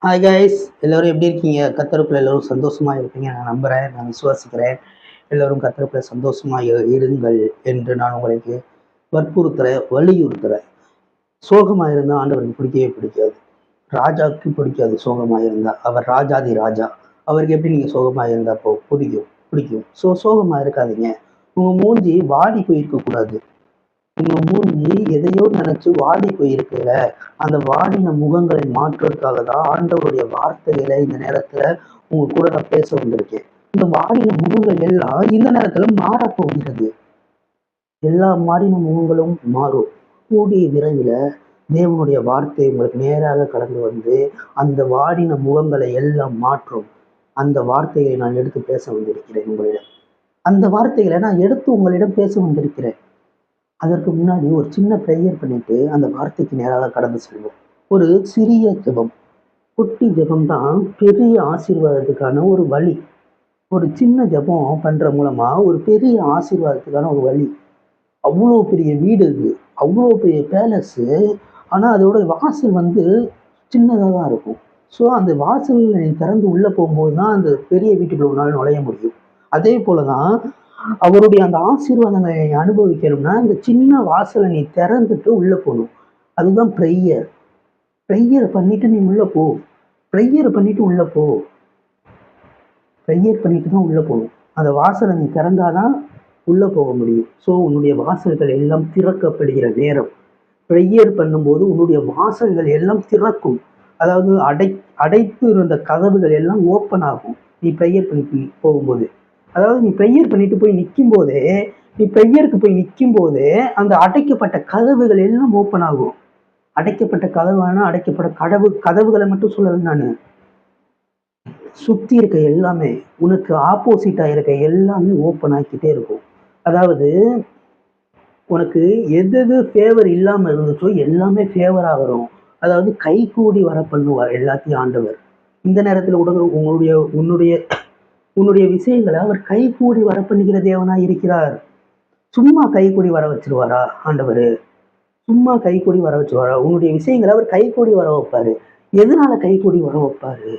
Hi guys, எல்லோரும் எப்படி இருக்கீங்க? கத்தருக்குள்ள எல்லோரும் சந்தோஷமா இருப்பீங்க நான் நம்புறேன், நான் விசுவாசிக்கிறேன். எல்லோரும் கத்தருக்குள்ள சந்தோஷமா இருங்கள் என்று நான் உங்களுக்கு வற்புறுத்துறேன், வலியுறுத்துறேன். சோகமா இருந்தா ஆண்டவருக்கு பிடிக்கவே பிடிக்காது. ராஜாவுக்கு பிடிக்காது சோகமா இருந்தா. அவர் ராஜாதி ராஜா. அவருக்கு எப்படி நீங்க சோகமா இருந்தா பிடிக்கும். சோகமா இருக்காதீங்க. உங்க மூஞ்சி வாடி போயிருக்க கூடாது. உங்க மூஞ்சி எதையோ நினைச்சு வாடி போயிருக்குல, அந்த வாடின முகங்களை மாற்றுறதுக்காக தான் ஆண்டவருடைய வார்த்தைகளை இந்த நேரத்துல உங்க கூட நான் பேச வந்திருக்கேன். இந்த வாடின முகங்கள் எல்லாம் இந்த நேரத்துல மாறப்போகிறது. எல்லா மாறின முகங்களும் மாறும். கூடிய விரைவில் தேவனுடைய வார்த்தை உங்களுக்கு நேராக கடந்து வந்து அந்த வாடின முகங்களை எல்லாம் மாற்றும். அந்த வார்த்தைகளை நான் எடுத்து பேச வந்திருக்கிறேன் உங்களிடம். அந்த வார்த்தைகளை நான் எடுத்து உங்களிடம் பேச வந்திருக்கிறேன். அதற்கு முன்னாடி ஒரு சின்ன ப்ரேயர் பண்ணிட்டு அந்த வார்த்தைக்கு நேராக கடந்து செல்வோம். ஒரு சிறிய ஜெபம், குட்டி ஜெபம் தான் பெரிய ஆசீர்வாதத்துக்கான ஒரு வழி. ஒரு சின்ன ஜெபம் பண்ற மூலமா ஒரு பெரிய ஆசீர்வாதத்துக்கான ஒரு வழி. அவ்வளோ பெரிய வீடு இது, அவ்வளோ பெரிய பேலஸு. ஆனால் அதோட வாசல் வந்து சின்னதாக தான் இருக்கும். ஸோ அந்த வாசல் நீ திறந்து உள்ளே போகும்போது தான் அந்த பெரிய வீட்டுக்குள்ள உன்னால் நுழைய முடியும். அதே போல தான் அவருடைய அந்த ஆசீர்வாதங்களை அனுபவிக்கணும்னா இந்த சின்ன வாசலை நீ திறந்துட்டு உள்ள போகணும். அதுதான் ப்ரேயர். ப்ரேயர் பண்ணிட்டு நீ உள்ள போ. ப்ரேயர் பண்ணிட்டு உள்ள போ. ப்ரேயர் பண்ணிட்டு தான் உள்ள போகணும். அந்த வாசலை நீ திறந்தாதான் உள்ள போக முடியும். ஸோ உன்னுடைய வாசல்கள் எல்லாம் திறக்கப்படுகிற நேரம். ப்ரேயர் பண்ணும்போது உன்னுடைய வாசல்கள் எல்லாம் திறக்கும். அதாவது அடைத்து இருந்த கதவுகள் எல்லாம் ஓப்பன் ஆகும் நீ ப்ரேயர் பண்ணி போகும்போது. அதாவது நீ ப்ரேயர் பண்ணிட்டு போய் நிற்கும் போதே, நீ ப்ரேயருக்கு போய் நிற்கும் போதே அந்த அடைக்கப்பட்ட கதவுகள் எல்லாம் ஓப்பன் ஆகும். அடைக்கப்பட்ட கதவானா அடைக்கப்பட்ட கதவுகளை மட்டும் சொல்லல நான். சுத்தி இருக்க எல்லாமே, உனக்கு ஆப்போசிட்டா இருக்க எல்லாமே ஓப்பன் ஆக்கிட்டே இருக்கும். அதாவது உனக்கு எது எது ஃபேவர் இல்லாம இருந்துச்சோ எல்லாமே ஃபேவரா வரும். அதாவது கை கூடி வர பண்ணுவார் எல்லாத்தையும் ஆண்டவர். இந்த நேரத்துல உன்னுடைய உன்னுடைய விஷயங்களை அவர் கை கூடி வர பண்ணுகிற தேவனா இருக்கிறார். சும்மா கை கூடி வர வச்சிருவாரா ஆண்டவர்? சும்மா கை கூடி வர வச்சிருவாரா? உன்னுடைய விஷயங்களை அவர் கை கூடி வர வைப்பாரு. எதனால கை கூடி வர வைப்பாரு?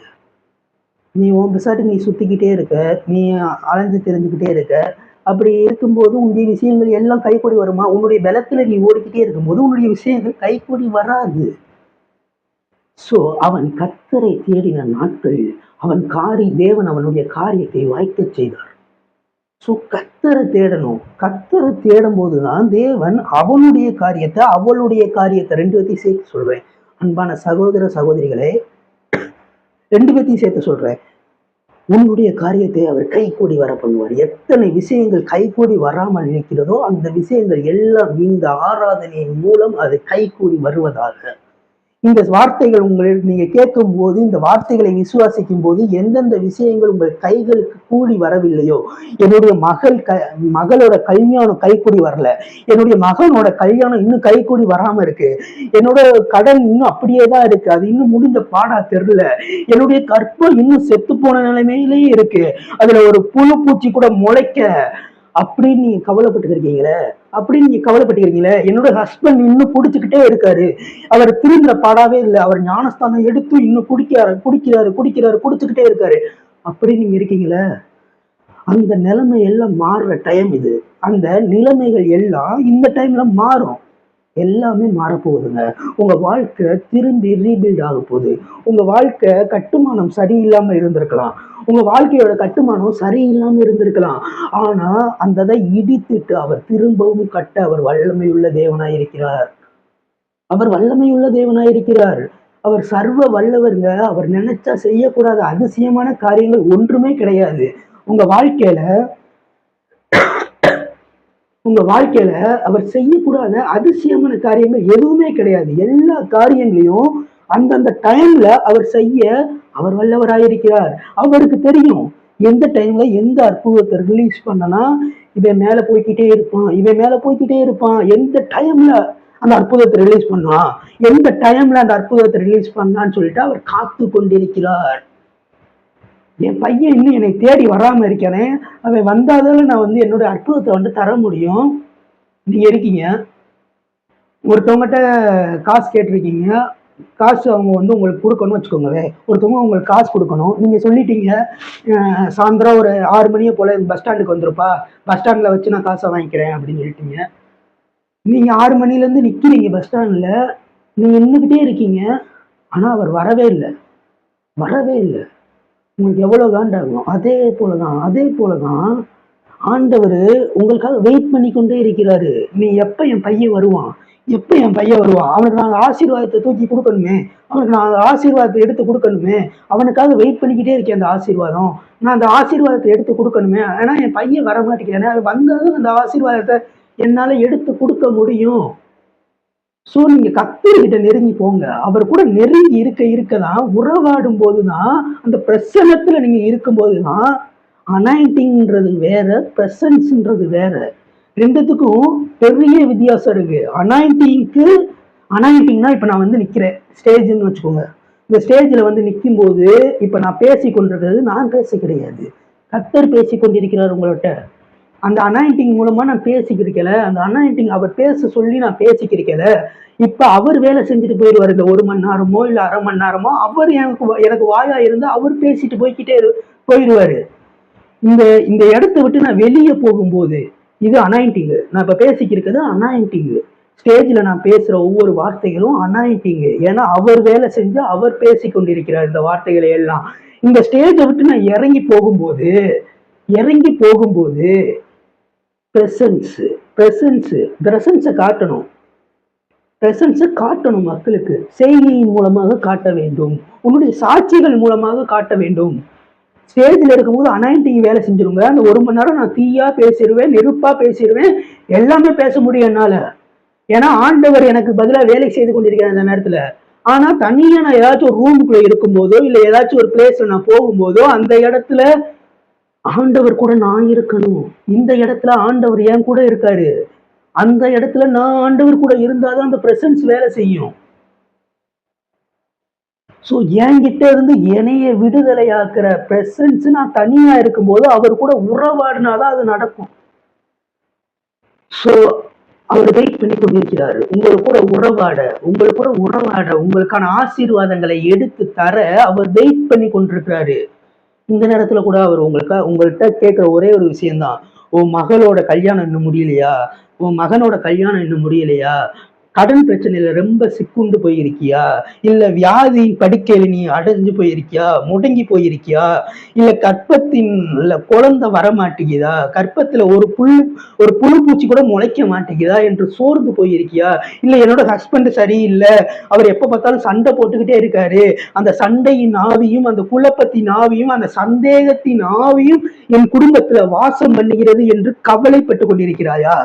நீ உன் பிசாட்டுக்கு நீ சுத்திக்கிட்டே இருக்க, நீ அலைஞ்சு தெரிஞ்சுக்கிட்டே இருக்க. அப்படி இருக்கும்போது உன்னுடைய விஷயங்கள் எல்லாம் கைகூடி வருமா? உன்னுடைய பலத்துல நீ ஓடிக்கிட்டே இருக்கும்போது உன்னுடைய விஷயங்கள் கைகூடி வராது. சோ அவன் கர்த்தரை தேடின நாட்கள் தேவன் அவனுடைய காரியத்தை வாய்க்க செய்தார். ஸோ கர்த்தரை தேடணும். கர்த்தரை தேடும் போதுதான் தேவன் அவளுடைய காரியத்தை ரெண்டு பேர்த்தையும் சேர்த்து சொல்றேன். அன்பான சகோதர சகோதரிகளே, ரெண்டு பேர்த்தையும் சேர்த்து சொல்றேன். உன்னுடைய காரியத்தை அவர் கைகூடி வர பண்ணுவார். எத்தனை விஷயங்கள் கைகூடி வராமல் இருக்கிறதோ அந்த விஷயங்கள் எல்லாம் இந்த ஆராதனையின் மூலம் அது கைகூடி வருவதாக. இந்த வார்த்தைகள் உங்களுக்கு நீங்க கேட்கும் போது, இந்த வார்த்தைகளை விசுவாசிக்கும் போது எந்தெந்த விஷயங்கள் உங்கள் கைகளுக்கு கூடி வரவில்லையோ, என்னுடைய மகளோட கல்யாணம் கைக்கூடி வரல, என்னுடைய மகனோட கல்யாணம் இன்னும் கைக்கூடி வராம இருக்கு, என்னோட கடன் இன்னும் அப்படியே தான் இருக்கு, அது இன்னும் முடிந்த பாடா தெரியல, என்னுடைய கற்பம் இன்னும் செத்து போன நிலைமையிலேயே இருக்கு, அதுல ஒரு புழு பூச்சி கூட முளைக்க, அப்படின்னு நீங்க கவலைப்பட்டுக்கிறீங்களே, என்னோட ஹஸ்பண்ட் இன்னும் குடிச்சுக்கிட்டே இருக்காரு, அவர் திருந்துற பாடாவே இல்லை, அவர் ஞானஸ்தானம் எடுத்து இன்னும் குடிச்சுக்கிட்டே இருக்காரு அப்படின்னு நீங்க இருக்கீங்களே, அந்த நிலைமை எல்லாம் மாறுற டைம் இது. அந்த நிலைமைகள் எல்லாம் இந்த டைம்ல மாறும். எல்லாமே மாறப்போகுதுங்க. உங்க வாழ்க்கை திரும்பி ரீபில்ட் ஆக போகுது. உங்க வாழ்க்கை கட்டுமானம் சரியில்லாம இருந்திருக்கலாம், உங்க வாழ்க்கையோட கட்டுமானம் சரியில்லாம இருந்திருக்கலாம். ஆனா அந்த இடித்துட்டு அவர் திரும்பவும் கட்ட அவர் வல்லமையுள்ள தேவனாயிருக்கிறார். அவர் சர்வ வல்லவருங்க. அவர் நினைச்சா செய்யக்கூடாத அதிசயமான காரியங்கள் ஒன்றுமே கிடையாது உங்க வாழ்க்கையில அவர் செய்யக்கூடாத அதிசயமான காரியங்கள் எதுவுமே கிடையாது. எல்லா காரியங்களையும் அந்தந்த டைம்ல அவர் செய்ய அவர் வல்லவராயிருக்கிறார். அவருக்கு தெரியும் எந்த டைம்ல எந்த அற்புதத்தை ரிலீஸ் பண்ணனா இவன் மேல போய்கிட்டே இருப்பான், எந்த டைம்ல அந்த அற்புதத்தை ரிலீஸ் பண்ணுவான், எந்த டைம்ல அந்த அற்புதத்தை ரிலீஸ் பண்ணான்னு சொல்லிட்டு அவர் காத்து கொண்டிருக்கிறார். என் பையன் இன்னும் என்னை தேடி வராம இருக்கானே, அவன் வந்தாதால நான் என்னோட அற்புதத்தை தர முடியும். நீங்க இருக்கீங்க, ஒருத்தவங்ககிட்ட காசு கேட்டிருக்கீங்க, காசு அவங்க வந்து உங்களுக்கு கொடுக்கணும்னு வச்சுக்கோங்க. ஒருத்தவங்க உங்களுக்கு காசு கொடுக்கணும். நீங்க சொல்லிட்டீங்க, சாயந்தரம் ஒரு 6 மணியை போல பஸ் ஸ்டாண்டுக்கு வந்துருப்பா, பஸ் ஸ்டாண்ட்ல வச்சு நான் காசை வாங்கிக்கிறேன் அப்படின்னு சொல்லிட்டீங்க. நீங்க 6 மணிலேருந்து நிக்கிறீங்க பஸ் ஸ்டாண்ட்ல, நீங்க நின்றுக்கிட்டே இருக்கீங்க. ஆனா அவர் வரவே இல்லை, வரவே இல்லை. உங்களுக்கு எவ்வளவு காண்டாகும்? அதே போலதான் ஆண்டவர் உங்களுக்காக வெயிட் பண்ணி கொண்டே இருக்கிறாரு. நீ எப்ப என் பையன் வருவான், எப்ப என் பையன் வருவான், அவனுக்கு நாங்க ஆசீர்வாதத்தை தூக்கி கொடுக்கணுமே, அவனுக்கு நான் ஆசீர்வாதத்தை எடுத்து கொடுக்கணுமே, அவனுக்காக வெயிட் பண்ணிக்கிட்டே இருக்கேன். அந்த ஆசீர்வாதம், நான் அந்த ஆசீர்வாதத்தை எடுத்து கொடுக்கணுமே. ஆனா என் பையன் வர மாட்டேங்கிறேன். வந்தாலும் அந்த ஆசீர்வாதத்தை என்னால எடுத்து கொடுக்க முடியும். சோ நீங்க கர்த்தர்கிட்ட நெருங்கி போங்க. அவர் கூட நெருங்கி இருக்கதான், உறவாடும் போதுதான், அந்த பிரசன்னத்துல நீங்க இருக்கும் போதுதான், அனாயிண்டிங்ன்றது வேற, பிரசன்ஸ்ன்றது வேற. ரெண்டுத்துக்கும் பெரிய வித்தியாசம் இருக்கு. அனாயிண்டிங்னா இப்ப நான் வந்து நிக்கிறேன் ஸ்டேஜ்னு வச்சுக்கோங்க. இந்த ஸ்டேஜ்ல வந்து நிற்கும் போது இப்ப நான் பேசி கொண்டிருக்கிறது நான் பேச கிடையாது, கர்த்தர் பேசி கொண்டிருக்கிறார் உங்கள்கிட்ட. அந்த அனாயிண்டிங் மூலமா நான் பேசிக்கிருக்கல, அந்த அனாயிண்டிங் அவர் பேச சொல்லி நான் பேசிக்கிருக்கல. இப்ப அவர் வேலை செஞ்சுட்டு போயிடுவார். இந்த 1 மணி நேரமோ இல்ல அரை மணி நேரமோ அவர் எனக்கு வாயா இருந்து அவர் பேசிட்டு போயிடுவாரு. இந்த இந்த இடத்த விட்டு நான் வெளியே போகும்போது இது அனாயிண்டிங். நான் இப்ப பேசிக்கிருக்கிறது அனாயிண்டிங். ஸ்டேஜ்ல நான் பேசுற ஒவ்வொரு வார்த்தைகளும் அனாயிண்டிங். ஏன்னா அவர் வேலை செஞ்சு அவர் பேசி கொண்டிருக்கிறார் இந்த வார்த்தைகளை எல்லாம். இந்த ஸ்டேஜை விட்டு நான் இறங்கி போகும்போது பிரசன்ஸை காட்டணும். மக்களுக்கு செய்தியின் மூலமாக காட்ட வேண்டும், உன்னுடைய சாட்சிகள் மூலமாக காட்ட வேண்டும். ஸ்டேஜ்ல இருக்கும்போது அனாயிண்டிங் வேலை செஞ்சிருங்க. அந்த 1 மணி நேரம் நான் தீயா பேசிடுவேன், நெருப்பா பேசிடுவேன், எல்லாமே பேச முடியும் என்னால. ஏன்னா ஆண்டவர் எனக்கு பதிலா வேலை செய்து கொண்டிருக்கிறேன் அந்த நேரத்துல. ஆனா தனியா நான் ஏதாச்சும் ஒரு ரூமுக்குள்ள இருக்கும் போதோ இல்ல ஏதாச்சும் ஒரு பிளேஸ்ல நான் போகும்போதோ அந்த இடத்துல ஆண்டவர் கூட நான் இருக்கணும். இந்த இடத்துல ஆண்டவர் என் கூட இருக்காரு. அந்த இடத்துல நான் ஆண்டவர் கூட இருந்தாதான் அந்த பிரசன்ஸ் வேலை செய்யும். சோ என்கிட்ட இருந்து என்னைய விடுதலையாக்குற பிரசன்ஸ் நான் தனியா இருக்கும்போது அவர் கூட உறவாடினாதான் அது நடக்கும். சோ அவர் வெயிட் பண்ணி கொண்டிருக்கிறாரு உங்களுக்கு கூட உறவாட உங்களுக்கான ஆசீர்வாதங்களை எடுத்து தர அவர் வெயிட் பண்ணி கொண்டிருக்கிறாரு. இந்த நேரத்துல கூட அவர் உங்கள்கிட்ட கேட்கிற ஒரே ஒரு விஷயம்தான், உன் மகளோட கல்யாணம் இன்னும் முடியலையா, உன் மகனோட கல்யாணம் இன்னும் முடியலையா, கடன் பிரச்சனையில ரொம்ப சிக்குண்டு போயிருக்கியா, இல்ல வியாதி படுக்கையில நீ அடைஞ்சு போயிருக்கியா, முடங்கி போயிருக்கியா, இல்ல கற்பத்தின்ல குழந்தை வரமாட்டேங்குதா, கற்பத்துல ஒரு புழு பூச்சி கூட முளைக்க மாட்டேங்குதா என்று சோர்ந்து போயிருக்கியா, இல்ல என்னோட ஹஸ்பண்ட் சரியில்லை, அவர் எப்ப பார்த்தாலும் சண்டை போட்டுக்கிட்டே இருக்காரு, அந்த சண்டையின் ஆவியும் அந்த குழப்பத்தின் ஆவியும் அந்த சந்தேகத்தின் ஆவியும் என் குடும்பத்துல வாசம் பண்ணுகிறது என்று கவலைப்பட்டு கொண்டிருக்கிறாயா?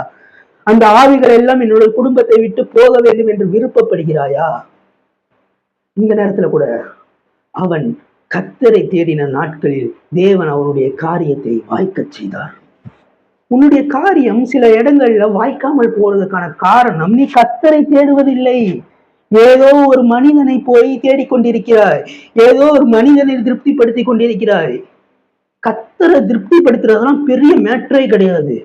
அந்த ஆவிகள் எல்லாம் என்னுடைய குடும்பத்தை விட்டு போக வேண்டும் என்று விருப்பப்படுகிறாயா? இந்த நேரத்துல கூட அவன் கர்த்தரை தேடின நாட்களில் தேவன் அவனுடைய காரியத்தை வாய்க்கச் செய்தார். உன்னுடைய காரியம் சில இடங்கள்ல வாய்க்காமல் போறதுக்கான காரணம் நீ கர்த்தரை தேடுவதில்லை. ஏதோ ஒரு மனிதனை போய் தேடிக்கொண்டிருக்கிறாய், ஏதோ ஒரு மனிதனை திருப்திப்படுத்தி கொண்டிருக்கிறாய். கர்த்தரை திருப்திப்படுத்துறதெல்லாம் பெரிய மேட்டரே கிடையாது.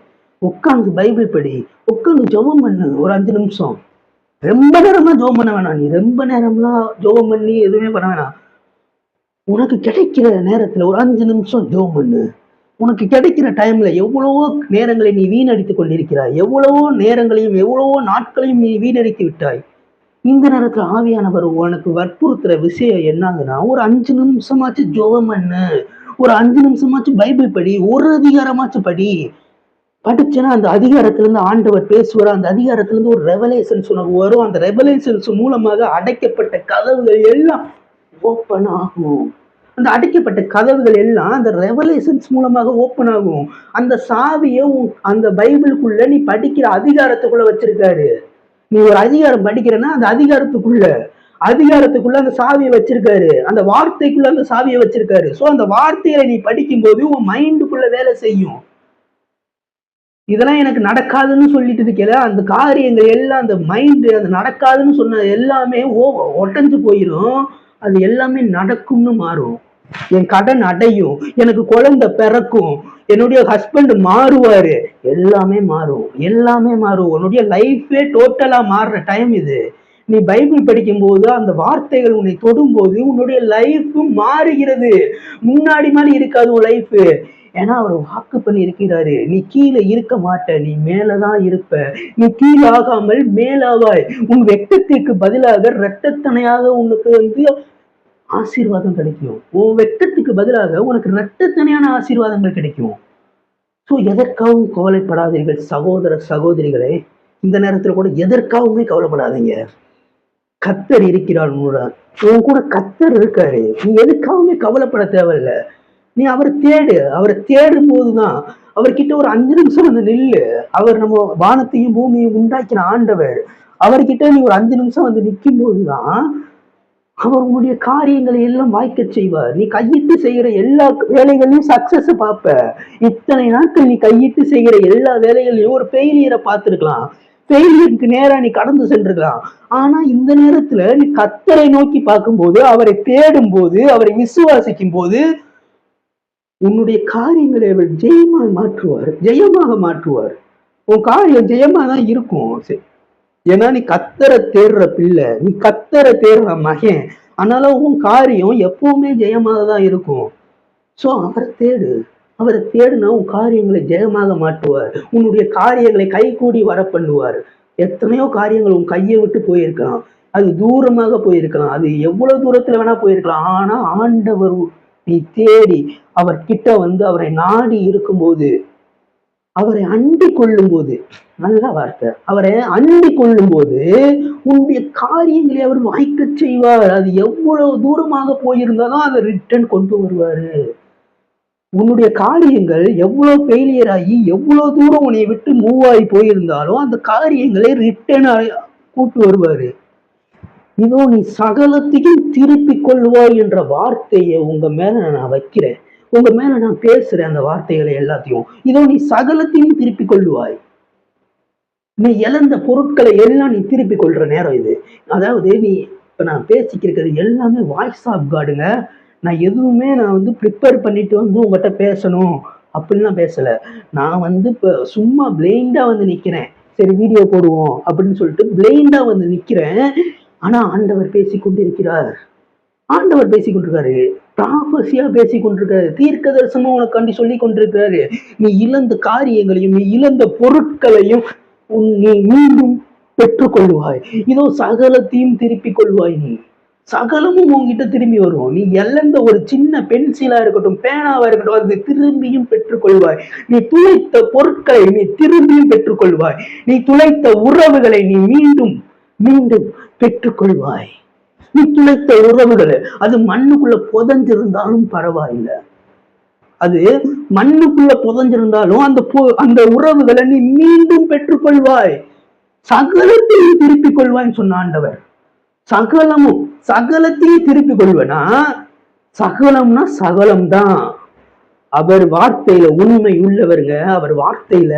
உட்காந்து பைபிள் படி, உட்காந்து ஜெபம் பண்ணு ஒரு 5 நிமிஷம். ரொம்ப நேரமா ஜெபம் பண்ண வேணாம், நீ ரொம்ப நேரம்லாம் ஜெபம் பண்ணி எதுவுமே பண்ண வேணாம். உனக்கு கிடைக்கிற நேரத்துல ஒரு 5 நிமிஷம் ஜெபம் பண்ணு. உனக்கு கிடைக்கிற டைம்ல எவ்வளவோ நேரங்களை நீ வீணடித்துக் கொண்டிருக்கிறாய், எவ்வளவோ நேரங்களையும் எவ்வளவோ நாட்களையும் நீ வீணடித்து விட்டாய். இந்த நேரத்துல ஆவியானவர் உனக்கு வற்புறுத்துற விஷயம் என்னங்கன்னா, ஒரு 5 நிமிஷமாச்சு ஜெபம் பண்ணு, ஒரு 5 நிமிஷமாச்சும் பைபிள் படி, ஒரு அதிகாரமாச்சும் படி. படிச்சேன்னா அந்த அதிகாரத்துல இருந்து ஆண்டவர் பேசுவார். அந்த அதிகாரத்துல இருந்து ஒரு ரெவலேஷன்ஸ் உனக்கு வரும். அந்த ரெவலேஷன்ஸ் மூலமாக அடைக்கப்பட்ட கதவுகள் எல்லாம் ஓப்பன் ஆகும். அந்த அடைக்கப்பட்ட கதவுகள் எல்லாம் அந்த ரெவலேஷன்ஸ் மூலமாக ஓப்பன் ஆகும். அந்த சாவியை அந்த பைபிளுக்குள்ள நீ படிக்கிற அதிகாரத்துக்குள்ள வச்சிருக்காரு. நீ ஒரு அதிகாரம் படிக்கிறன்னா அந்த அதிகாரத்துக்குள்ள அந்த சாவியை வச்சிருக்காரு. அந்த வார்த்தைக்குள்ள அந்த சாவியை வச்சிருக்காரு. சோ அந்த வார்த்தைகளை நீ படிக்கும் போது உன் மைண்டுக்குள்ள வேலை செய்யும். இதெல்லாம் எனக்கு நடக்காதுன்னு சொல்லிட்டு இருக்கல, அந்த காரியங்கள் எல்லாம் அந்த மைண்டு அது நடக்காதுன்னு சொன்ன எல்லாமே ஒட்டஞ்சு போயிடும். அது எல்லாமே நடக்கும்னு மாறும். என் கடன் அடையும், எனக்கு குழந்தை பிறக்கும், என்னுடைய ஹஸ்பண்ட் மாறுவாரு, எல்லாமே மாறும். உன்னுடைய லைஃபே டோட்டலா மாறுற டைம் இது. நீ பைபிள் படிக்கும் போது அந்த வார்த்தைகள் உன்னை தொடும்போது உன்னுடைய லைஃப் மாறுகிறது. முன்னாடி மாதிரி இருக்காது உன் லைஃப். ஏன்னா அவர் வாக்கு பண்ணி இருக்கிறாரு, நீ கீழே இருக்க மாட்ட, நீ மேலதான் இருப்ப, நீ கீழே ஆகாமல் மேலாவாய், உன் வெட்கத்திற்கு பதிலாக இரட்டத்தனையாக உனக்கு ஆசீர்வாதம் கிடைக்கும். உன் வெட்கத்துக்கு பதிலாக உனக்கு இரட்டத்தனையான ஆசீர்வாதங்கள் கிடைக்கும். ஸோ எதற்காகவும் கவலைப்படாதீர்கள் சகோதர சகோதரிகளே. இந்த நேரத்துல கூட எதற்காகவுமே கவலைப்படாதீங்க. கத்தர் இருக்கிறார் உன் கூட கத்தர் இருக்காரு. நீ எதுக்காகவுமே கவலைப்பட தேவையில்லை. நீ அவரை தேடு. அவரை தேடும் போதுதான் அவர்கிட்ட ஒரு 5 நிமிஷம் நில்லு. அவர் நம்ம வானத்தையும் பூமியையும் உண்டாக்கின ஆண்டவர். அவர்கிட்ட நீ ஒரு 5 நிமிஷம் நிற்கும் போதுதான் அவர் உன்னுடைய காரியங்களை எல்லாம் வாய்க்க செய்வார். நீ கையிட்டு செய்கிற எல்லா வேலைகளையும் சக்சஸ் பார்ப்ப. இத்தனை நாட்கள் நீ கையிட்டு செய்கிற எல்லா வேலைகளையும் ஒரு ஃபெயிலியரை பார்த்துருக்கலாம். ஃபெயிலியருக்கு நேரா நீ கடந்து சென்றிருக்கலாம். ஆனா இந்த நேரத்துல நீ கத்தரை நோக்கி பார்க்கும்போது, அவரை தேடும் போது, அவரை விசுவாசிக்கும் போது உன்னுடைய காரியங்களை அவர் ஜெயமாக மாற்றுவார், ஜெயமாக மாற்றுவார். உன் காரியம் ஜெயமா தான் இருக்கும். ஏன்னா நீ கத்தரை தேடுற பிள்ளை, நீ கத்தரை தேடுற மகன். அதனால உன் காரியம் எப்பவுமே ஜெயமாக தான் இருக்கும். சோ அவரை தேடு. அவரை தேடுனா உன் காரியங்களை ஜெயமாக மாற்றுவார். உன்னுடைய காரியங்களை கைகூடி வர பண்ணுவார். எத்தனையோ காரியங்கள் உன் கையை விட்டு போயிருக்கலாம், அது தூரமாக போயிருக்கலாம், அது எவ்வளவு தூரத்துல வேணா போயிருக்கலாம். ஆனா ஆண்டவர் நீ தேடி அவர்கிட்ட அவரை நாடி இருக்கும்போது, அவரை அண்டி கொள்ளும் போது, நல்ல வார்த்தை, அவரை அண்டி கொள்ளும் போது உன்னுடைய காரியங்களை அவர் வாய்க்க செய்வார். அது எவ்வளவு தூரமாக போயிருந்தாலும் அதை ரிட்டர்ன் கொண்டு வருவாரு. உன்னுடைய காரியங்கள் எவ்வளவு ஃபெயிலியர் ஆகி எவ்வளவு தூரம் உன்னை விட்டு மூவ் ஆகி போயிருந்தாலும் அந்த காரியங்களை ரிட்டர்ன் கூட்டு வருவாரு. இதோ நீ சகலத்தையும் திருப்பிக் கொள்வாய் என்ற வார்த்தையை உங்க மேல நான் வைக்கிறேன். உங்க மேல நான் பேசுறேன் அந்த வார்த்தைகளை எல்லாத்தையும். இதோ நீ சகலத்தையும் திருப்பிக் கொள்வாய். நீ இழந்த பொருட்களை எல்லாம் நீ திருப்பிக் கொள்ற நேரம் இது. அதாவது நீ இப்ப நான் பேசிக்கிறது எல்லாமே வாய்ஸ் ஆஃப் காடுங்க. நான் எதுவுமே நான் ப்ரிப்பேர் பண்ணிட்டு உங்ககிட்ட பேசணும் அப்படின்லாம் பேசல. நான் இப்ப சும்மா பிளைண்டா நிக்கிறேன். சரி வீடியோ போடுவோம் அப்படின்னு சொல்லிட்டு பிளைண்டா நிக்கிறேன். ஆனா ஆண்டவர் பேசிக்கொண்டிருக்கிறார். ஆண்டவர் பேசிக்கொண்டிருக்காரு, ப்ராஃபஸியா பேசிக்கொண்டிருக்காரு, தீர்க்க தரிசனம் உனக்காண்டி சொல்லி கொண்டிருக்கிறாரு. நீ இழந்த காரியங்களையும் நீ இழந்த பொருட்களையும் நீ மீண்டும் பெற்றுக்கொள்வாய். இதோ சகலத்தையும் திருப்பிக் கொள்வாய். நீ சகலமும் உங்ககிட்ட திரும்பி வரும். நீ இழந்த ஒரு சின்ன பென்சிலா இருக்கட்டும், பேனாவா இருக்கட்டும், அது திரும்பியும் பெற்றுக்கொள்வாய். நீ துளைத்த பொருட்களை நீ திரும்பியும் பெற்றுக்கொள்வாய். நீ துளைத்த உறவுகளை நீ மீண்டும் மீண்டும் பெற்றுக்கொள்வாய். நீ துளைத்த உறவுகளை, அது மண்ணுக்குள்ள புதஞ்சிருந்தாலும் பரவாயில்லை, அது மண்ணுக்குள்ள புதஞ்சிருந்தாலும் அந்த உறவுகளை நீ மீண்டும் பெற்றுக்கொள்வாய். சகலத்தையும் திருப்பிக் கொள்வாய்ன்னு சொன்ன ஆண்டவர். சகலத்தையும் திருப்பிக் கொள்வனா, சகலம்னா சகலம் தான். அவர் வார்த்தையில உண்மை உள்ளவருங்க. அவர் வார்த்தையில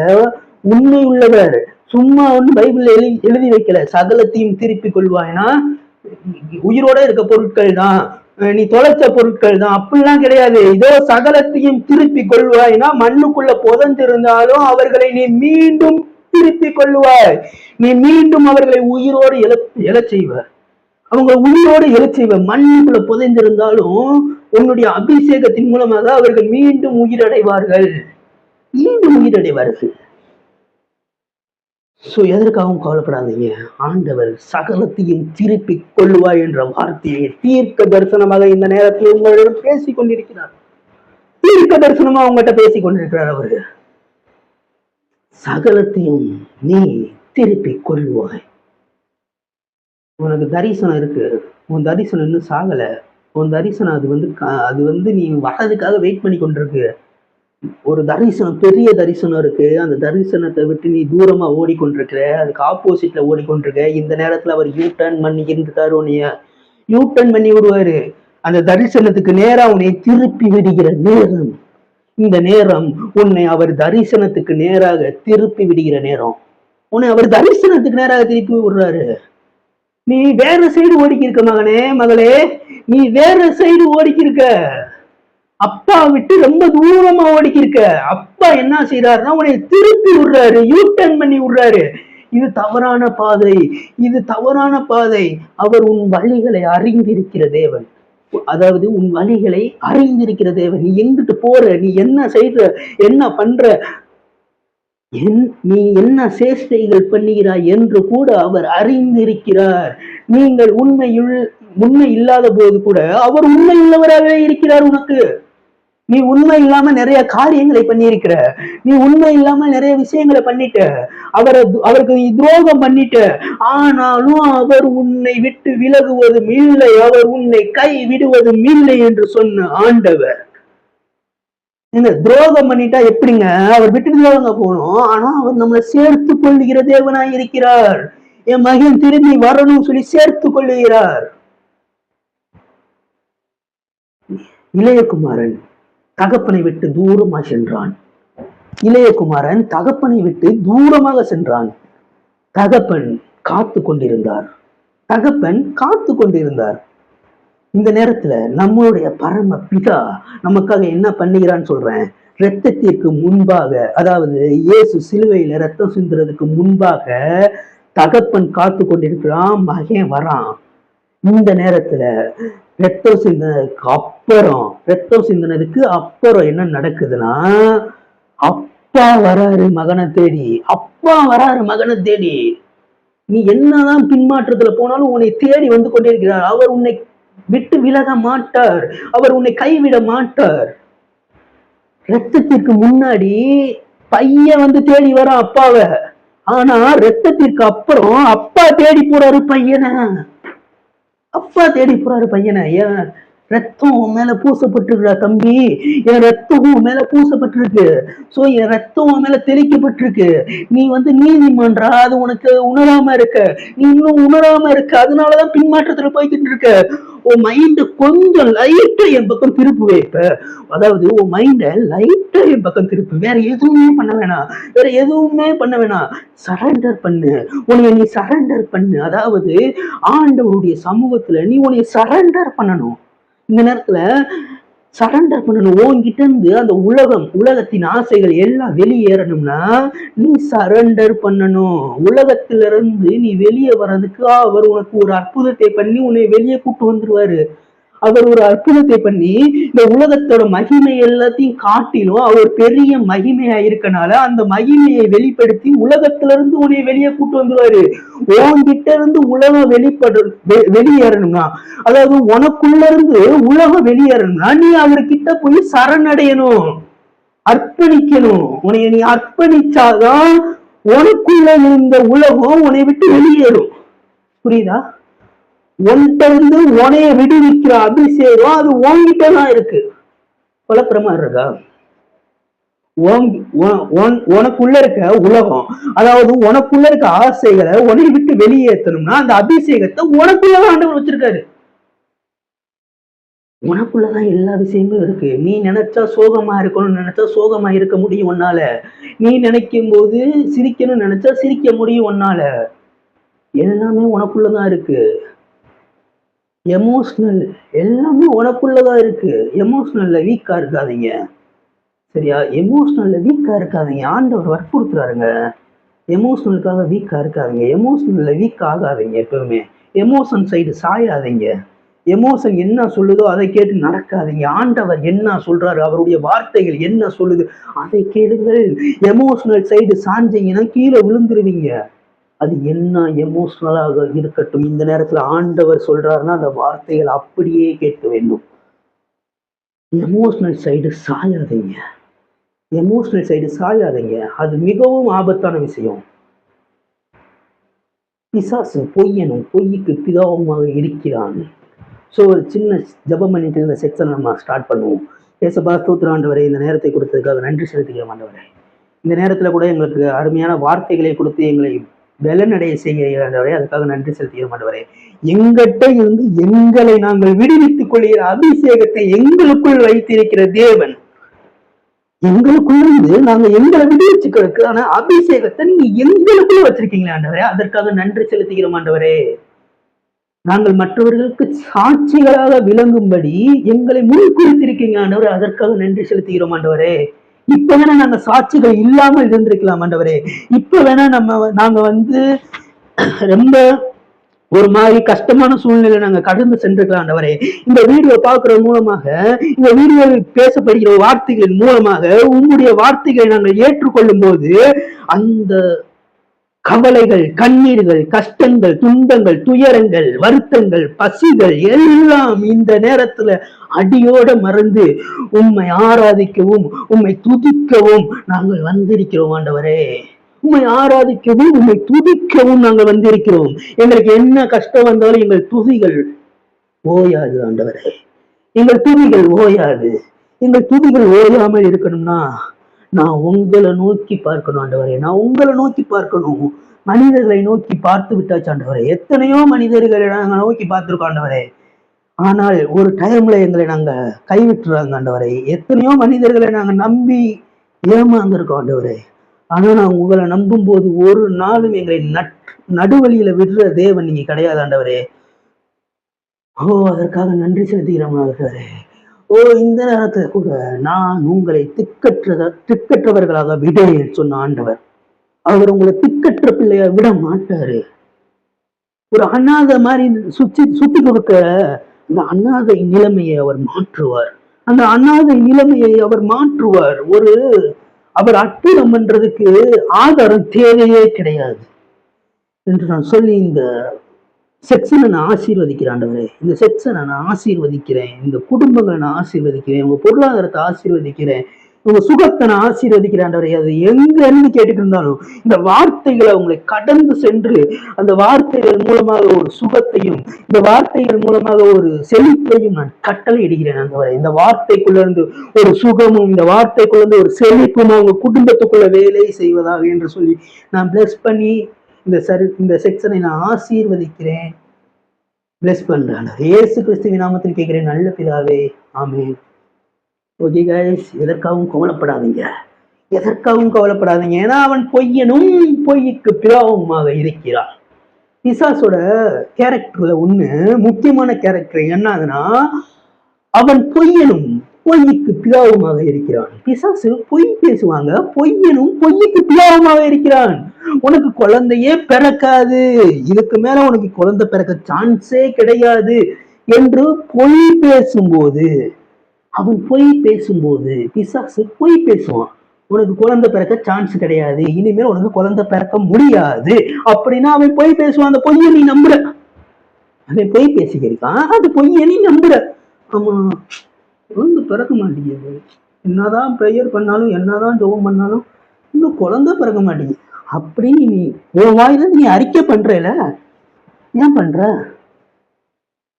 உண்மை உள்ளவர். சும்மா பைபிள் எழுதி வைக்கல. சகலத்தையும் திருப்பிக் கொள்வாய்னா உயிரோட இருக்க பொருட்கள் தான், நீ தொலைச்ச பொருட்கள் தான், அப்படிலாம் கிடையாது. இதோ சகலத்தையும் திருப்பிக் கொள்வாய்னா மண்ணுக்குள்ள புதஞ்சிருந்தாலும் அவர்களை நீ மீண்டும் திருப்பிக் கொள்வாய். நீ மீண்டும் அவர்களை உயிரோடு எழச் செய்வார். அவங்க உயிரோடு எழச் செய்வார். மண்ணுக்குள்ள புதைந்திருந்தாலும் உன்னுடைய அபிஷேகத்தின் மூலமாக அவர்கள் மீண்டும் உயிரடைவார்கள். சோ எதற்காகவும் கவலைப்படாதீங்க. ஆண்டவர் சகலத்தையும் திருப்பிக் கொள்வாய் என்ற வார்த்தையை தீர்க்க தரிசனமாக இந்த நேரத்தில் உங்களிடம் பேசிக் கொண்டிருக்கிறார். தீர்க்க தரிசனமா உங்கள்கிட்ட பேசிக் கொண்டிருக்கிறார். அவரு சகலத்தையும் நீ திருப்பிக் கொள்வாய். உனக்கு தரிசனம் இருக்கு. உன் தரிசனம் இன்னும் சாகல. உன் தரிசனம் அது நீ வர்றதுக்காக வெயிட் பண்ணி கொண்டிருக்கு. ஒரு தரிசனம், பெரிய தரிசனம் இருக்கு. அந்த தரிசனத்தை விட்டு நீ தூரமா ஓடிக்கொண்டிருக்கிற, அதுக்கு ஆப்போசிட்ல ஓடிக்கொண்டிருக்க. இந்த நேரத்துல அவர் யூ டர்ன் பண்ணிக்கிட்டு உன்னைய யூ டர்ன் பண்ணி விடுவாரு. அந்த தரிசனத்துக்கு நேரா உன்னை திருப்பி விடுகிற நேரம் இந்த நேரம். உன்னை அவர் தரிசனத்துக்கு நேராக திருப்பி விடுகிற நேரம். உன்னை அவர் தரிசனத்துக்கு நேராக திருப்பி விடுறாரு. நீ வேற சைடு ஓடிக்கிருக்க மகனே, மகளே, நீ வேற சைடு ஓடிக்கிருக்க. அப்பா விட்டு ரொம்ப தூரமா ஓடிக்கிருக்க. அப்பா என்ன செய்யறாருன்னா உன்னை திருப்பி விடுறாரு, யூ டர்ன் பண்ணி விடுறாரு. இது தவறான பாதை, இது தவறான பாதை. அவர் உன் வழிகளை அறிந்திருக்கிற தேவன். அதாவது உன் வழிகளை அறிந்திருக்கிற தேவன். நீ எங்கிட்டு போற, நீ என்ன செய்ற, என்ன பண்ற, நீ என்ன சேஷ்டைகள் பண்ணுகிறாய் என்று கூட அவர் அறிந்திருக்கிறார். நீங்கள் உண்மை இல்லாத போது கூட அவர் உண்மை உள்ளவராகவே இருக்கிறார் உனக்கு. நீ உண்மை இல்லாம நிறைய காரியங்களை பண்ணியிருக்கிற, நீ உண்மை இல்லாம நிறைய விஷயங்களை பண்ணிட்ட, அவருக்கு நீ துரோகம் பண்ணிட்ட. ஆனாலும் அவர் உன்னை விட்டு விலகுவதும் இல்லை, அவர் உன்னை கை விடுவதும் இல்லை என்று சொன்ன ஆண்டவர். என்ன துரோகம் பண்ணிட்டா எப்படிங்க? அவர் விட்டுட்டு தாங்க போகணும். ஆனா அவர் நம்மளை சேர்த்து கொள்ளுகிற தேவனாய் இருக்கிறார். என் மகன் திரும்பி வரணும்னு சொல்லி சேர்த்து கொள்ளுகிறார். இளையகுமாரன் தகப்பனை விட்டு தூரமாக சென்றான். இளையகுமாரன் தகப்பனை விட்டு தூரமாக சென்றான். தகப்பன் காத்து கொண்டிருந்தார். தகப்பன் காத்து கொண்டிருந்தார். இந்த நேரத்துல நம்மளுடைய பரம பிதா நமக்காக என்ன பண்ணுகிறான்னு சொல்றேன். இரத்தத்திற்கு முன்பாக, அதாவது இயேசு சிலுவையில ரத்தம் சிந்துறதுக்கு முன்பாக தகப்பன் காத்து கொண்டிருக்கிறான். மகன் வரான். இந்த நேரத்துல ரத்தம் சிந்தினதுக்கு அப்புறம் என்ன நடக்குதுன்னா, அப்பா வராரு மகனை தேடி. அப்பா வராரு மகனை தேடி. நீ என்னதான் பின்மாற்றத்துல போனாலும் உன்னை தேடி வந்து கொண்டிருக்கிறார். அவர் உன்னை விட்டு விலக மாட்டார். அவர் உன்னை கைவிட மாட்டார். ரத்தத்திற்கு முன்னாடி பையன் வந்து தேடி வர அப்பாவை. ஆனா ரத்தத்திற்கு அப்புறம் அப்பா தேடி போறாரு பையனை. அப்பா தேடி போறாரு பையனை. ஏன் ரத்தம் மேல பூசப்பட்டிருக்கா தம்பி, என் ரத்தம் மேல பூசப்பட்டிருக்கு. சோ என் ரத்தம் மேல தெளிக்கப்பட்டிருக்கு. நீ வந்து நீதிமன்றா, அது உனக்கு உணராம இருக்க. நீ இன்னும் உணராம இருக்க. அதனாலதான் பின்மாற்றத்துல போய்கிட்டு இருக்க. உன் மைண்ட் கொஞ்சம் லைட்டா என் பக்கம் திருப்பு வைப்ப. அதாவது உன் மைண்ட லைட்டா என் பக்கம் திருப்பு. வேற எதுவுமே பண்ண வேணாம். வேற எதுவுமே பண்ண வேணாம். சரண்டர் பண்ணு. உன்னை நீ சரண்டர் பண்ணு. அதாவது ஆண்டவருடைய சமூகத்துல நீ உன்னை சரண்டர் பண்ணணும். இந்த நேரத்துல சரண்டர் பண்ணணும். உன்கிட்ட இருந்து அந்த உலகத்தின் ஆசைகள் எல்லாம் வெளியேறணும்னா நீ சரண்டர் பண்ணணும். உலகத்திலிருந்து நீ வெளியே வர்றதுக்கு அவர் உனக்கு ஒரு அற்புதத்தை பண்ணி உன்னை வெளியே கூட்டு வந்துருவாரு. அவர் ஒரு அற்புதத்தை பண்ணி இந்த உலகத்தோட மகிமை எல்லாத்தையும் காட்டிலும் அவர் பெரிய மகிமையா இருக்கனால அந்த மகிமையை வெளிப்படுத்தி உலகத்திலிருந்து உன்னை வெளியே கூட்டு வந்துருவாரு. உன்கிட்ட இருந்து உலகம் வெளியேறணும்னா, அதாவது உனக்குள்ள இருந்து உலகம் வெளியேறணும்னா நீ அவர்கிட்ட போய் சரணடையணும், அர்ப்பணிக்கணும். உன்னை நீ அர்ப்பணிச்சாதான் உனக்குள்ள இருந்த உலகம் உன்னை விட்டு வெளியேறும். புரியுதா? உன்கிட்ட இருந்து உனைய விடுவிக்கிற அபிஷேகம் அது உன்கிட்டதான் இருக்கு. குழப்பமா இருக்கா? உனக்குள்ள இருக்க உலகம், அதாவது உனக்குள்ள இருக்க ஆசைகளை உன்னை விட்டு வெளியேற்றணும்னா அந்த அபிஷேகத்தை உனக்குள்ளதான் ஆண்டவர் வச்சிருக்காரு. உனக்குள்ளதான் எல்லா விஷயங்களும் இருக்கு. நீ நினைச்சா சோகமா இருக்கணும்னு நினைச்சா சோகமா இருக்க முடியும் உன்னால. நீ நினைக்கும் போது சிரிக்கணும்னு நினைச்சா சிரிக்க முடியும் உன்னால. எல்லாமே உனக்குள்ளதான் இருக்கு. எமோஷனல் எல்லாமே உனக்குள்ளதான் இருக்கு. எமோஷனல்ல வீக்கா இருக்காதீங்க. சரியா? எமோஷனல்ல வீக்கா இருக்காதீங்க. ஆண்டவர் வற்புறுத்துறாருங்க. எமோஷனலுக்காக வீக்கா இருக்காதீங்க. எமோஷனல்ல வீக் ஆகாதீங்க. எப்பவுமே எமோஷன் சைடு சாயாதீங்க. எமோஷன் என்ன சொல்லுதோ அதை கேட்டு நடக்காதீங்க. ஆண்டவர் என்ன சொல்றாரு, அவருடைய வார்த்தைகள் என்ன சொல்லுது அதை கேளுங்கள். எமோஷனல் சைடு சாஞ்சீங்கன்னா கீழே விழுந்துருவீங்க. அது என்ன எமோஷனலாக இருக்கட்டும், இந்த நேரத்துல ஆண்டவர் சொல்றாருன்னா அந்த வார்த்தைகள் அப்படியே கேட்க வேண்டும். எமோஷனல் சைடு சாயாதீங்க. எமோஷனல் சைடு சாயாதீங்க. அது மிகவும் ஆபத்தான விஷயம். பிசாசு பொய்யனும் பொய்யுக்கு பிதாவுமாக இருக்கிறான். ஸோ ஒரு சின்ன ஜபம் பண்ணிட்டு இந்த செக்ஷன் நம்ம ஸ்டார்ட் பண்ணுவோம். ஏசப்பா ஸ்தோத்திரம் ஆண்டவரே, இந்த நேரத்தை கொடுத்ததுக்காக நன்றி செலுத்துகிறோம் ஆண்டவரே. இந்த நேரத்துல கூட எங்களுக்கு அருமையான வார்த்தைகளை கொடுத்து எங்களை வெள்ளநடைய செய்கிறவரே, அதுக்காக நன்றி செலுத்துகிறோம் ஆண்டவரே. எங்கிட்ட இருந்து எங்களை நாங்கள் விடுவித்துக் கொள்கிற அபிஷேகத்தை எங்களுக்குள் வைத்திருக்கிற தேவன், எங்களுக்குள்ள நாங்க எங்களை விடுவிச்சுக்கிறதுக்கு ஆனா அபிஷேகத்தை நீங்க எங்களுக்குள்ள வச்சிருக்கீங்களே ஆண்டவரே, அதற்காக நன்றி செலுத்துகிறோம் ஆண்டவரே. நாங்கள் மற்றவர்களுக்கு சாட்சிகளாக விளங்கும்படி எங்களை முன்குறித்திருக்கீங்க ஆண்டவரே, அதற்காக நன்றி செலுத்துகிறோம் ஆண்டவரே. இப்ப வேணா நாங்க சாட்சிகள் இல்லாமல் இருந்திருக்கலாம் ஆண்டவரே. இப்ப வேணா நாங்க ரொம்ப ஒரு மாதிரி கஷ்டமான சூழ்நிலை நாங்க கடந்து சென்றிருக்கலாம் ஆண்டவரே. இந்த வீடியோ பார்க்கிற மூலமாக, இந்த வீடியோவில் பேசப்படுகிற வார்த்தைகளின் மூலமாக உங்களுடைய வார்த்தைகளை நாங்கள் ஏற்றுக்கொள்ளும் போது அந்த கவலைகள், கண்ணீர்கள், கஷ்டங்கள், துன்பங்கள், துயரங்கள், வருத்தங்கள், பசிகள் எல்லாம் இந்த நேரத்துல அடியோட மறந்து உம்மை ஆராதிக்கவும் உம்மை துதிக்கவும் நாங்கள் வந்திருக்கிறோம் ஆண்டவரே. உம்மை ஆராதிக்கவும் உம்மை துதிக்கவும் நாங்கள் வந்திருக்கிறோம். எங்களுக்கு என்ன கஷ்டம் வந்தாலும் எங்கள் துதிகள் ஓயாது ஆண்டவரே. எங்கள் துதிகள் ஓயாது. எங்கள் துதிகள் ஓயாமல் இருக்கணும்னா நான் உங்களை நோக்கி பார்க்கணும் ஆண்டவரே. நான் உங்களை நோக்கி பார்க்கணும். மனிதர்களை நோக்கி பார்த்து விட்டாச்சு ஆண்டவரே. எத்தனையோ மனிதர்களை நாங்க நோக்கி பார்த்திருக்கோம் ஆண்டவரே. ஆனால் ஒரு டைம்ல எங்களை நாங்க கைவிட்டுறாங்க ஆண்டவரே. எத்தனையோ மனிதர்களை நாங்க நம்பி ஏமாந்துருக்கோம் ஆண்டவரே. ஆனா நான் உங்களை நம்பும் போது ஒரு நாளும் எங்களை நடுவழியில விடுற தேவன் நீங்க கிடையாது ஆண்டவரே. அதற்காக நன்றி செலுத்துகிறோம் ஆண்டவரே. இந்த நேரத்துல கூட நான் உங்களை திக்கற்றவர்களாக விடேன் சொன்ன ஆண்டவர். அவர் உங்களை திக்கற்ற பிள்ளைய விட மாட்டாரு. ஒரு அநாத மாதிரி சுத்தி கொடுக்க அந்த அநாதை நிலைமையை அவர் மாற்றுவார். அந்த அநாதை நிலைமையை அவர் மாற்றுவார். அவர் அற்புதம் பண்றதுக்கு ஆதாரம் தேவையே கிடையாது என்று நான் சொல்லி இந்த செக்ஷனை நான் ஆசீர்வதிக்கிறேன் ஆண்டவரே. இந்த செக்ஷனை நான் ஆசீர்வதிக்கிறேன். இந்த குடும்பங்களை நான் ஆசீர்வதிக்கிறேன். உங்க பொருளாதாரத்தை ஆசீர்வதிக்கிறேன். உங்க சுகத்தை நான் ஆசீர்வதிக்கிறேன் ஆண்டவரே. அது எங்க இருந்து கேட்டுட்டு இருந்தாலும் இந்த வார்த்தைகளை உங்களை கடந்து சென்று அந்த வார்த்தைகள் மூலமாக ஒரு சுகத்தையும் இந்த வார்த்தைகள் மூலமாக ஒரு செழிப்பையும் நான் கட்டளை இடுகிறேன் ஆண்டவரே. இந்த வார்த்தைக்குள்ள இருந்து ஒரு சுகமும் இந்த வார்த்தைக்குள்ள இருந்து ஒரு செழிப்பும் உங்க குடும்பத்துக்குள்ள வேலை செய்வதாக என்று சொல்லி நான் பிளஸ் பண்ணி இந்த செக்ஷனை நான் ஆசீர்வதிக்கிறேன். பிளஸ் பண்றேன். இயேசு கிறிஸ்துவின் நாமத்தில் கேட்கிறேன் நல்ல பிதாவே, ஆமென். ஓகே கைஸ், எதற்காகவும் கவலைப்படாதீங்க. ஏன்னா அவன் பொய்யனும் பொய்யுக்கு பிதாவுமாக இருக்கிறான். பிசாசோட கேரக்டர்ல ஒண்ணு முக்கியமான கேரக்டர் என்னதுன்னா அவன் பொய்யனும் பொய்யுக்கு பிதாவுமாக இருக்கிறான். பிசாசு பொய் பேசுவாங்க. பொய்யனும் பொய்யுக்கு பிதாவுமாக இருக்கிறான். உனக்கு குழந்தையே பிறக்காது, இதுக்கு மேல உனக்கு குழந்தை பிறக்க சான்ஸே கிடையாது என்று பொய் பேசும்போது பிசாசு பொய் பேசுவான். உனக்கு குழந்தை பிறக்க சான்ஸ் கிடையாது, இனிமேல் உனக்கு குழந்தை பிறக்க முடியாது அப்படின்னா அவன் பொய் பேசுவான். அந்த பொய்யை நீ நம்புற. அவன் பொய் பேசிக்கிறான், அது பொய்யை நீ நம்புற. ஆமா, குழந்தை பிறக்க மாட்டேங்குது, என்னதான் ப்ரேயர் பண்ணாலும் என்னதான் ஜெபம் பண்ணாலும் இன்னும் குழந்தை பிறக்க மாட்டேங்குது அப்படின்னு நீ உன் வாயில நீ அறிக்கை பண்றல. ஏன் பண்ற?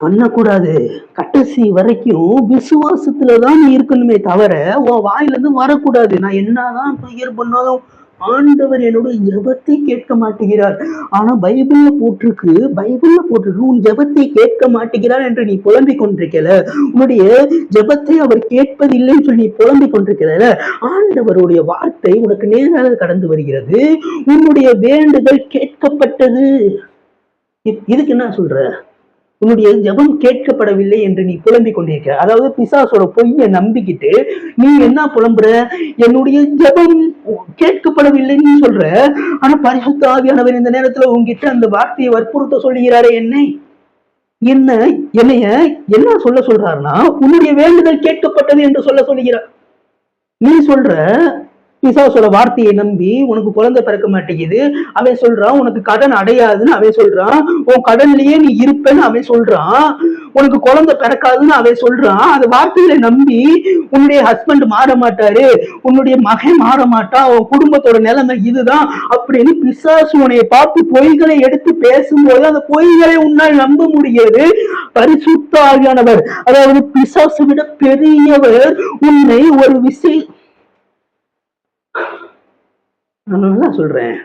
பண்ணக்கூடாது. கடைசி வரைக்கும் விசுவாசத்துலதான் நீ இருக்கணுமே தவிர உன் வாயில இருந்து வரக்கூடாது. நான் என்னதான் ப்ரேயர் பண்ணாலும் ஆண்டவர் என்னோட ஜெபத்தை கேட்க மாட்டேங்கிறார். ஆனா பைபிள்ல போட்டிருக்கு உன் ஜெபத்தை கேட்க மாட்டேங்கிறார் என்று நீ புலம்பிக் கொண்டிருக்கல. உன்னுடைய ஜெபத்தை அவர் கேட்பதில்லைன்னு சொல்லி நீ புலம்பிக் கொண்டிருக்கல. ஆண்டவருடைய வார்த்தை உனக்கு நேராக கடந்து வருகிறது. உன்னுடைய வேண்டுதல் கேட்கப்பட்டது. இதுக்கு என்ன சொல்ற? உன்னுடைய ஜெபம் கேட்கப்படவில்லை என்று நீ புலம்பிக் கொண்டிருக்க. அதாவது பிசாசோட பொய்யை நம்பிக்கிட்டு நீ என்ன புலம்புற? என்னுடைய ஜெபம் கேட்கப்படவில்லைன்னு சொல்ற. ஆனா பரிசுத்த ஆவியானவர் இந்த நேரத்துல உங்ககிட்ட அந்த வார்த்தையை வற்புறுத்த சொல்லுகிறாரே. என்னைய என்ன சொல்றாருன்னா உன்னுடைய வேண்டுதல் கேட்கப்பட்டது என்று சொல்லுகிறார். நீ சொல்ற பிசாசோட வார்த்தையை நம்பி உனக்கு குழந்தை பிறக்க மாட்டேங்குது அவன் சொல்றான். உனக்கு கடன் அடையாதுன்னு அவன் சொல்றான். உன் கடன்லயே நீ இருப்பேன்னு அவன் சொல்றான். உனக்கு குழந்தை பிறக்காதுன்னு அவன் சொல்றான். அந்த வார்த்தைகளை நம்பி உன்னுடைய ஹஸ்பண்ட் மாற மாட்டாரு, உன்னுடைய மகன் மாற மாட்டான், உன் குடும்பத்தோட நிலைமை இதுதான் அப்படின்னு பிசாசு உன்னைய பார்த்து பொய்களை எடுத்து பேசும்போது அந்த பொய்களை உன்னால் நம்ப முடியாது. பரிசுத்த ஆவியானவர், அதாவது பிசாசு விட பெரியவர் உன்னை ஒரு விஷயம் நான் சொல்றேன்.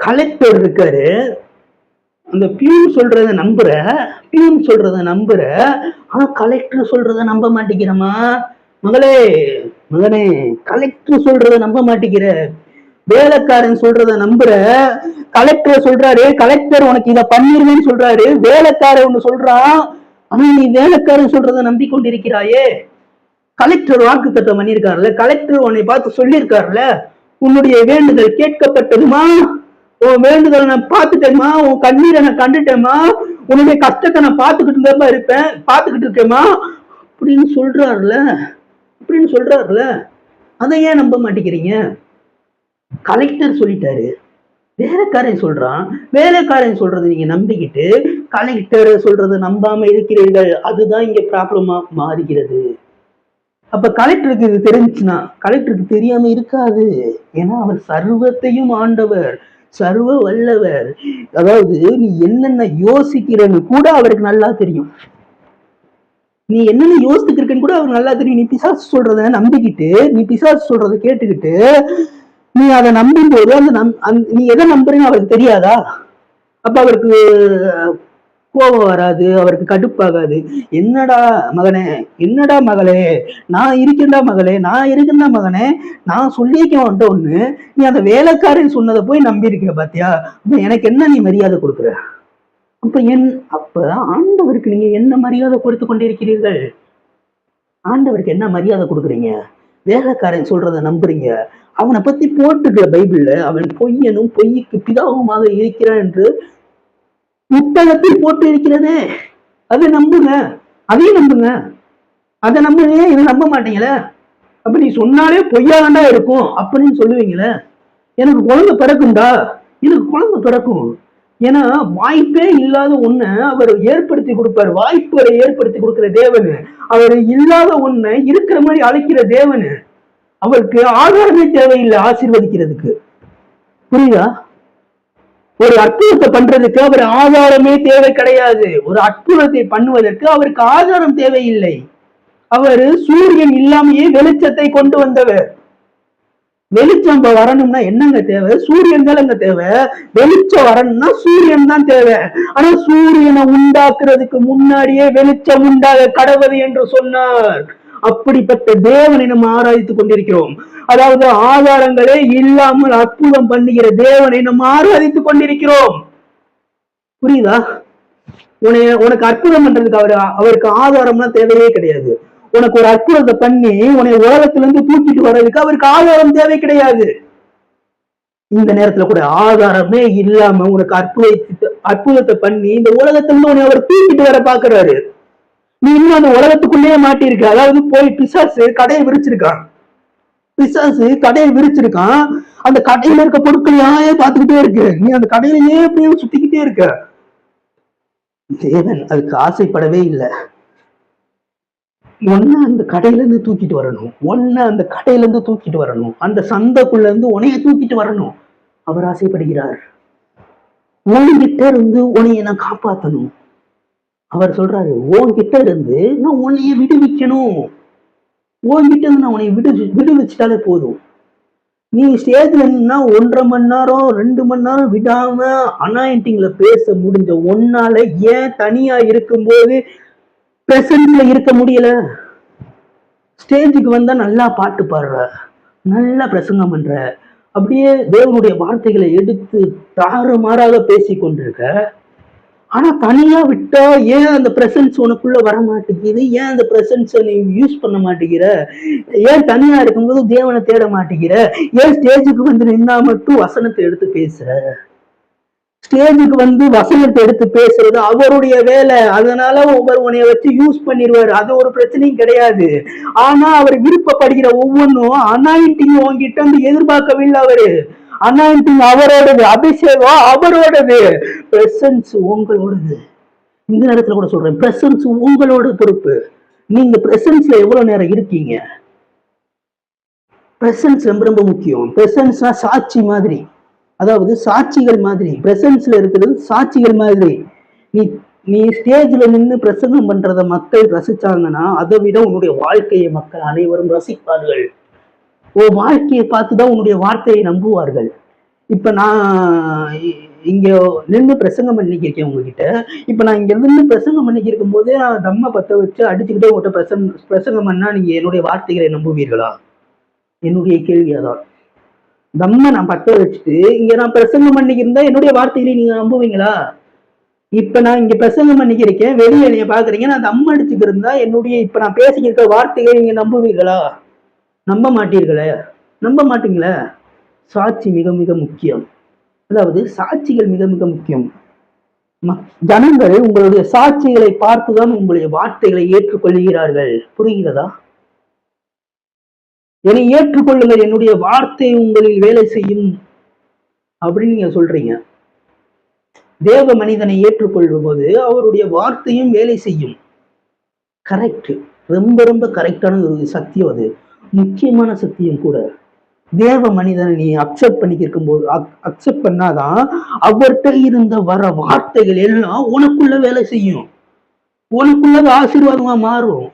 கலெக்டர் இருக்காரு, அந்த பியூன் சொல்றத நம்புற, ஆனா கலெக்டர் சொல்றத நம்ப மாட்டேங்கிறமா. மகனே கலெக்டர் சொல்றத நம்ப மாட்டேங்கிற. வேலைக்காரன் சொல்றத நம்புற. கலெக்டர் சொல்றாரு, கலெக்டர் உனக்கு இத பண்ணிருவேன்னு சொல்றாரு. வேலைக்காரன் ஒண்ணு சொல்றான், ஆனா நீ வேலைக்காரன் சொல்றத நம்பிக்கொண்டிருக்கிறாயே. கலெக்டர் வாக்கு தத்தம் பண்ணியிருக்காருல்ல, கலெக்டர் உன்னை பார்த்து சொல்லியிருக்காருல்ல, உன்னுடைய வேண்டுதல் கேட்கப்பட்டதுமா, உன் வேண்டுதலை நான் பார்த்துட்டேமா, உன் கண்ணீரை நான் கண்டுட்டேமா, உன்னுடைய கஷ்டத்தை நான் பார்த்துக்கிட்டு இருக்கேமா அப்படின்னு சொல்றாருல, அப்படின்னு சொல்றாருல. அதை ஏன் நம்ப மாட்டேங்கிறீங்க? கலெக்டர் சொல்லிட்டாரு, வேலைக்காரன் சொல்றான், வேலைக்காரன் சொல்றதை நீங்க நம்பிக்கிட்டு கலெக்டர் சொல்றதை நம்பாம இருக்கிறீர்கள். அதுதான் இங்க ப்ராப்ளமா மாறுகிறது. அப்ப கலெக்டருக்கு இது தெரிஞ்சுச்சுன்னா, கலெக்டருக்கு தெரியாம இருக்காது. ஏன்னா அவர் சர்வத்தையும் ஆண்டவர், சர்வ வல்லவர். அதாவது நீ என்னென்ன யோசிக்கிறன்னு கூட அவருக்கு நல்லா தெரியும். நீ என்னென்ன யோசிச்சுருக்கன்னு கூட அவருக்கு நல்லா தெரியும். நீ பிசாசு சொல்றத நம்பிக்கிட்டு, நீ பிசாசு சொல்றதை கேட்டுக்கிட்டு நீ அதை நம்பும் போது நீ எதை நம்புறீன்னு அவருக்கு தெரியாதா? அப்ப அவருக்கு கோபம் வராது, அவருக்கு கடுப்பாகாது. என்னடா மகனே, என்னடா மகளே, நான் இருக்கேன்டா மகளே, நான் இருக்கேன்டா மகனே, நான் சொல்லியிருக்கேன் உன்ட்ட ஒண்ணு, நீ அந்த வேலைக்காரன் சொன்னதை போய் நம்பியிருக்க பாத்தியா, அப்ப எனக்கு என்ன நீ மரியாதை கொடுக்குற? அப்ப ஆண்டவருக்கு நீங்க என்ன மரியாதை கொடுத்து கொண்டிருக்கிறீர்கள்? ஆண்டவருக்கு என்ன மரியாதை கொடுக்குறீங்க? வேலைக்காரன் சொல்றதை நம்புறீங்க. அவனை பத்தி போட்டுக்கல பைபிள்ல, அவன் பொய்யனும் பொய்யுக்கு பிதாவுமாக இருக்கிறான் என்று புத்தகத்தில் போட்டு இருக்கிறதே. அதை நம்புங்க, அதையும் நம்புங்க. அதை நம்புங்க, இதை நம்ப மாட்டீங்களே. அப்ப நீ சொன்னாலே பொய்யாகண்டா இருக்கும் அப்படின்னு சொல்லுவீங்களே. எனக்கு குழந்தை பிறக்கும்டா, எனக்கு குழந்தை பிறக்கும். ஏன்னா வாய்ப்பே இல்லாத ஒண்ண அவர் ஏற்படுத்தி கொடுப்பார். வாய்ப்புகளை ஏற்படுத்தி கொடுக்கிற தேவனு. அவர் இல்லாத ஒண்ண இருக்கிற மாதிரி அழைக்கிற தேவனு. அவருக்கு ஆதாரமே தேவையில்லை ஆசீர்வதிக்கிறதுக்கு. புரியுதா? ஒரு அற்புதத்தை பண்றதுக்கு அவர் ஆதாரமே தேவை கிடையாது. ஒரு அற்புதத்தை பண்ணுவதற்கு அவருக்கு ஆதாரம் தேவையில்லை. அவர் சூரியன் இல்லாமையே வெளிச்சத்தை கொண்டு வந்தவர். வெளிச்சம் வரணும்னா என்னங்க தேவை? சூரியன் தானங்க தேவை. வெளிச்சம் வரணும்னா சூரியன் தான் தேவை. ஆனா சூரியனை உண்டாக்குறதுக்கு முன்னாடியே வெளிச்சம் உண்டாக கடவுது என்று சொன்னார். அப்படிப்பட்ட தேவனை நம்ம ஆராதித்துக் கொண்டிருக்கிறோம். அதாவது ஆதாரங்களே இல்லாமல் அற்புதம் பண்ணுகிற தேவனை நம்ம ஆராதித்துக் கொண்டிருக்கிறோம். புரியுதா? உனக்கு அற்புதம் பண்றதுக்கு அவருக்கு ஆதாரம்லாம் தேவையே கிடையாது. உனக்கு ஒரு அற்புதத்தை பண்ணி உன்னை உலகத்துல இருந்து தூக்கிட்டு வர்றதுக்கு அவருக்கு ஆதாரம் தேவை கிடையாது. இந்த நேரத்துல கூட ஆதாரமே இல்லாம உனக்கு அற்புதத்தை பண்ணி இந்த உலகத்துல இருந்து உன்னை அவர் தூக்கிட்டு வர பாக்குறாரு. நீ இன்னும் அந்த உலகத்துக்குள்ளேயே மாட்டிருக்க. அதாவது போய் பிசாசு கடையை விரிச்சிருக்கான். அந்த கடையில இருக்க பொருட்களையே பார்த்துக்கிட்டே இருக்கு. நீ அந்த கடையிலேயே எப்படியும் சுத்திக்கிட்டே இருக்க. தேவன் அதுக்கு ஆசைப்படவே இல்லை. ஒன்னு அந்த கடையில இருந்து தூக்கிட்டு வரணும், அந்த சந்தைக்குள்ள இருந்து உனைய தூக்கிட்டு வரணும். அவர் ஆசைப்படுகிறார். உன்கிட்ட இருந்து உனைய நான் காப்பாத்தணும். அவர் சொல்றாரு, உன்கிட்ட இருந்து நான் உன்னைய விடுவிக்கணும். உன்கிட்ட இருந்து நான் உன்னைய விடுவிச்சுட்டாலே போதும். நீ ஸ்டேஜ்ல நின்னா 1.5 மணி நேரம் 2 மணி நேரம் விடாம அனாயிண்டிங்ல பேச முடிஞ்ச ஒன்னால ஏன் தனியா இருக்கும்போது பிரசன்ட்ல இருக்க முடியல? ஸ்டேஜுக்கு வந்தா நல்லா பாட்டு பாடுற, நல்லா பிரசங்கம் பண்ற, அப்படியே தேவனுடைய வார்த்தைகளை எடுத்து தாறுமாறாக பேசி கொண்டிருக்க. ஆனா தனியா விட்டா ஏன் அந்த பிரசன்ஸ் உனக்குள்ள வர மாட்டேங்குது? ஏன் அந்த பிரசன்ஸை நீ யூஸ் பண்ண மாட்டேங்கிற? ஏன் தனியா இருக்கும்போது தேவனை தேட மாட்டேங்கிற? ஏன் ஸ்டேஜுக்கு வந்து நின்னா மட்டும் வசனத்தை எடுத்து பேசுற? ஸ்டேஜுக்கு வந்து வசனத்தை எடுத்து பேசுறது அவருடைய வேலை. அதனால உன்னைய வச்சு யூஸ் பண்ணிடுவாரு. அது ஒரு பிரச்சனையும் கிடையாது. ஆனா அவர் விருப்பப்படுகிற ஒவ்வொன்றும் அனாயிண்டிங் உங்ககிட்ட வந்து எதிர்பார்க்கவில்லை. அவரு அனாயிண்டிங் அவரோடது, அபிஷேகம் அவரோடது, பிரசன்ஸ் உங்களோடது. இந்த நேரத்துல கூட சொல்றேன், பிரசன்ஸ் உங்களோட பொறுப்பு. நீங்க பிரசன்ஸ்ல எவ்வளவு நேரம் இருக்கீங்க? பிரசன்ஸ் ரொம்ப ரொம்ப முக்கியம். பிரசன்ஸ்னா சாட்சி மாதிரி, அதாவது சாட்சிகள் மாதிரி. பிரசன்ஸ்ல இருக்கிறது சாட்சிகள் மாதிரி. நீ ஸ்டேஜ்ல நின்று பிரசங்கம் பண்றத மக்கள் ரசிச்சாங்கன்னா அதை விட உன்னுடைய வாழ்க்கையை மக்கள் அனைவரும் ரசிப்பார்கள். உன் வாழ்க்கையை பார்த்துதான் உன்னுடைய வார்த்தையை நம்புவார்கள். இப்ப நான் இங்க நின்று பிரசங்கம் பண்ணிக்கிருக்கேன் உங்ககிட்ட. இப்ப நான் இங்க நின்று பிரசங்கம் பண்ணிக்கிருக்கும் போதே நான் தம்ம பத்த வச்சு அடிச்சுக்கிட்டே உங்கள்கிட்ட பிரசங்கம் பண்ணா நீங்க என்னுடைய வார்த்தைகளை நம்புவீர்களா? என்னுடைய கேள்வியாதான். தம்ம நான் பத்த வச்சுட்டு இங்க நான் பிரசங்கம் பண்ணிக்கிருந்தா என்னுடைய வார்த்தைகளை நீங்க நம்புவீங்களா? இப்ப நான் இங்க பிரசங்கம் பண்ணிக்கிறேன், வெளியே நீங்க பாக்குறீங்க, நான் தம் அடிச்சுக்கிருந்தா என்னுடைய இப்ப நான் பேசிக்கிற வார்த்தைகளை நீங்க நம்புவீர்களா? நம்ப மாட்டீர்களே. நம்ப மாட்டீங்களே. சாட்சி மிக மிக முக்கியம். அதாவது சாட்சிகள் மிக மிக முக்கியம். ஜனங்கள் உங்களுடைய சாட்சிகளை பார்த்துதான் உங்களுடைய வார்த்தைகளை ஏற்றுக்கொள்கிறார்கள். புரிகிறதா? என்னை ஏற்றுக்கொள்ளுங்கள், என்னுடைய வார்த்தை உங்களில் வேலை செய்யும் அப்படின்னு நீங்க சொல்றீங்க. தேவ மனிதனை ஏற்றுக்கொள்ளும் போது அவருடைய வார்த்தையும் வேலை செய்யும். கரெக்ட். ரொம்ப ரொம்ப கரெக்டான ஒரு சத்தியம் அது. முக்கியமான சத்தியம் கூட. தேவ மனிதனை நீ அக்செப்ட் பண்ணிக்கும் போது அக்செப்ட் பண்ணாதான் அவர்கிட்ட இருந்த வர வார்த்தைகள் எல்லாம் உனக்குள்ள வேலை செய்யும். உனக்குள்ள ஆசீர்வாதமா மாறும்.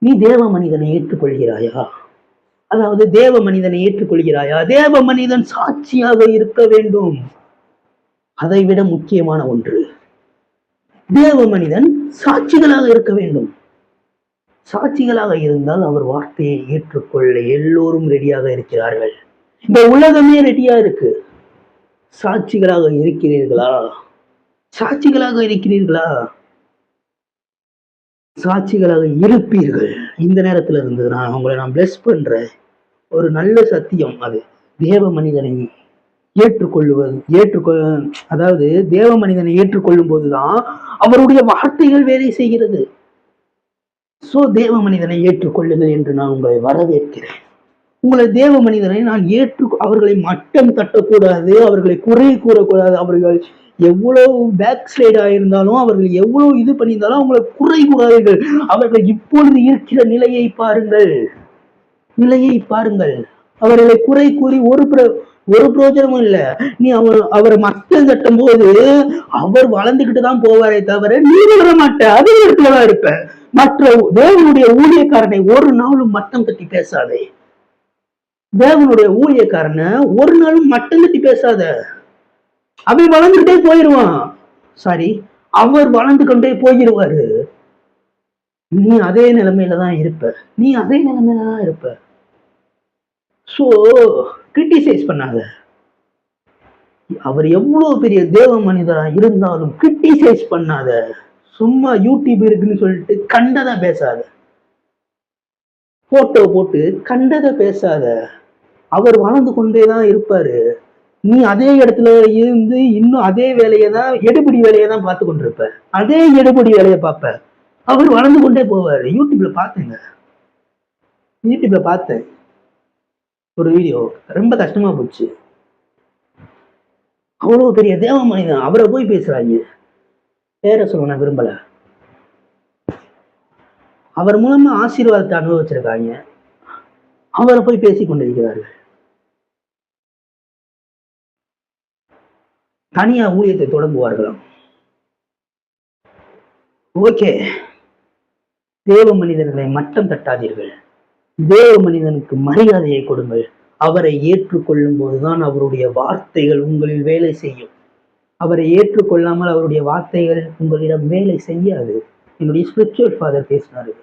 நீ தேவ மனிதனை ஏற்றுக்கொள்கிறாயா? அதாவது தேவ மனிதனை ஏற்றுக்கொள்கிறாயா? தேவ மனிதன் சாட்சியாக இருக்க வேண்டும். அதை விட முக்கியமான ஒன்று, தேவ மனிதன் சாட்சிகளாக இருக்க வேண்டும். சாட்சிகளாக இருந்தால் அவர் வார்த்தையை ஏற்றுக்கொள்ள எல்லோரும் ரெடியாக இருக்கிறார்கள். இந்த உலகமே ரெடியா இருக்கு. சாட்சிகளாக இருக்கிறீர்களா? சாட்சிகளாக இருக்கிறீர்களா? சாட்சிகளாக இருப்பீர்கள். இந்த நேரத்துல இருந்து நான் பிளஸ் பண்றேன். ஒரு நல்ல சத்தியம் அது. தேவ மனிதனை அதாவது தேவ மனிதனை ஏற்றுக்கொள்ளும் போதுதான் அவருடைய வார்த்தைகள் வேலை செய்கிறது. சோ தேவ மனிதனை ஏற்றுக்கொள்ளுங்கள் என்று நான் உங்களை வரவேற்கிறேன். உங்களை தேவ மனிதனை நான் அவர்களை மட்டம் தட்டக்கூடாது, அவர்களை குறை கூறக்கூடாது. அவர்கள் எவ்வளவு பேக் ஸ்லைட் ஆயிருந்தாலும், அவர்கள் எவ்வளவு இது பண்ணியிருந்தாலும் அவங்களை குறை கூறாதீர்கள். அவர்கள் இப்பொழுது இருக்கிற நிலையை பாருங்கள். அவர்களை குறை கூறி ஒரு பிரயோஜனமும் இல்லை. நீ அவரை மட்டம் தட்டும் போது அவர் வளர்ந்துகிட்டு தான் போவாரே தவிர நீ வளர மாட்ட, அதே இடத்துலதான் இருப்ப. மற்ற தேவனுடைய ஊழியக்காரனை ஒரு நாளும் மட்டம் தட்டி பேசாதே. தேவனுடைய ஊழியக்காரனை ஒரு நாளும் மட்டம் தட்டி பேசாத. அவன் வளர்ந்துகிட்டே போயிடுவான். சாரி, அவர் வளர்ந்து கொண்டே போயிடுவாரு. நீ அதே நிலைமையில தான் இருப்ப. சோ கிரிட்டிசைஸ் பண்ணாத. அவர் எவ்வளவு பெரிய தேவ மனிதரா இருந்தாலும் கிரிட்டிசைஸ் பண்ணாத. சும்மா யூடியூப் இருக்குன்னு சொல்லிட்டு கண்டதை பேசாத. போட்டோ போட்டு கண்டதை பேசாத. அவர் வளர்ந்து கொண்டேதான் இருப்பாரு. நீ அதே இடத்துல இருந்து இன்னும் அதே வேலையதான், எடுபடி வேலையதான் பார்த்து கொண்டிருப்ப. அதே எடுபடி வேலையை பார்ப்ப. அவர் வளர்ந்து கொண்டே போவாரு. யூடியூப்ல பார்த்தேன் ஒரு வீடியோ. ரொம்ப கஷ்டமா போச்சு. அவ்வளவு பெரிய தேவ மனிதன் அவரை போய் பேசுறாங்க. பேரை சொல்ல நான் விரும்பல. அவர் மூலமா ஆசீர்வாதத்தை அனுபவிச்சிருக்காங்க. அவரை போய் பேசிக் கொண்டிருக்கிறார்கள். தனியா ஊழியத்தை தொடங்குவார்களாம். ஓகே, தேவ மனிதர்களை மட்டம் தட்டாதீர்கள். தேவ மனிதனுக்கு மரியாதையை கொடுங்கள். அவரை ஏற்றுக்கொள்ளும் போதுதான் அவருடைய வார்த்தைகள் உங்களில் வேலை செய்யும். அவரை ஏற்றுக்கொள்ளாமல் அவருடைய வார்த்தைகள் உங்களிடம் வேலை செய்யாது. என்னுடைய ஸ்பிரிச்சுவல் ஃபாதர் பேசினாரு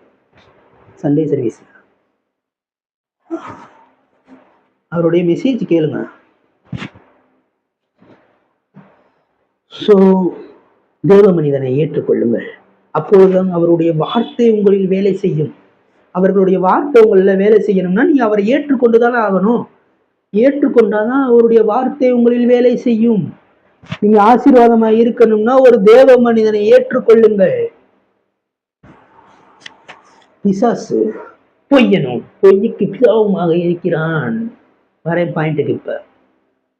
சண்டே சர்வீஸ். அவருடைய மெசேஜ் கேளுங்க. சோ தேவ மனிதனை ஏற்றுக்கொள்ளுங்கள். அப்பொழுதுதான் அவருடைய வார்த்தை உங்களில் வேலை செய்யும். அவர்களுடைய வார்த்தை உங்கள வேலை செய்யணும்னா நீங்க அவரை ஏற்றுக்கொண்டுதானே ஆகணும். ஏற்றுக்கொண்டாதான் அவருடைய வார்த்தை உங்களில் வேலை செய்யும். நீங்க ஆசீர்வாதமா இருக்கணும்னா ஒரு தேவ மனிதனை ஏற்றுக்கொள்ளுங்கள். பிசாசு பொய்யனும் பொய்யுக்கு பிதாவுமாக இருக்கிறான். வரேன் பாயிண்ட்டுக்கு. இப்ப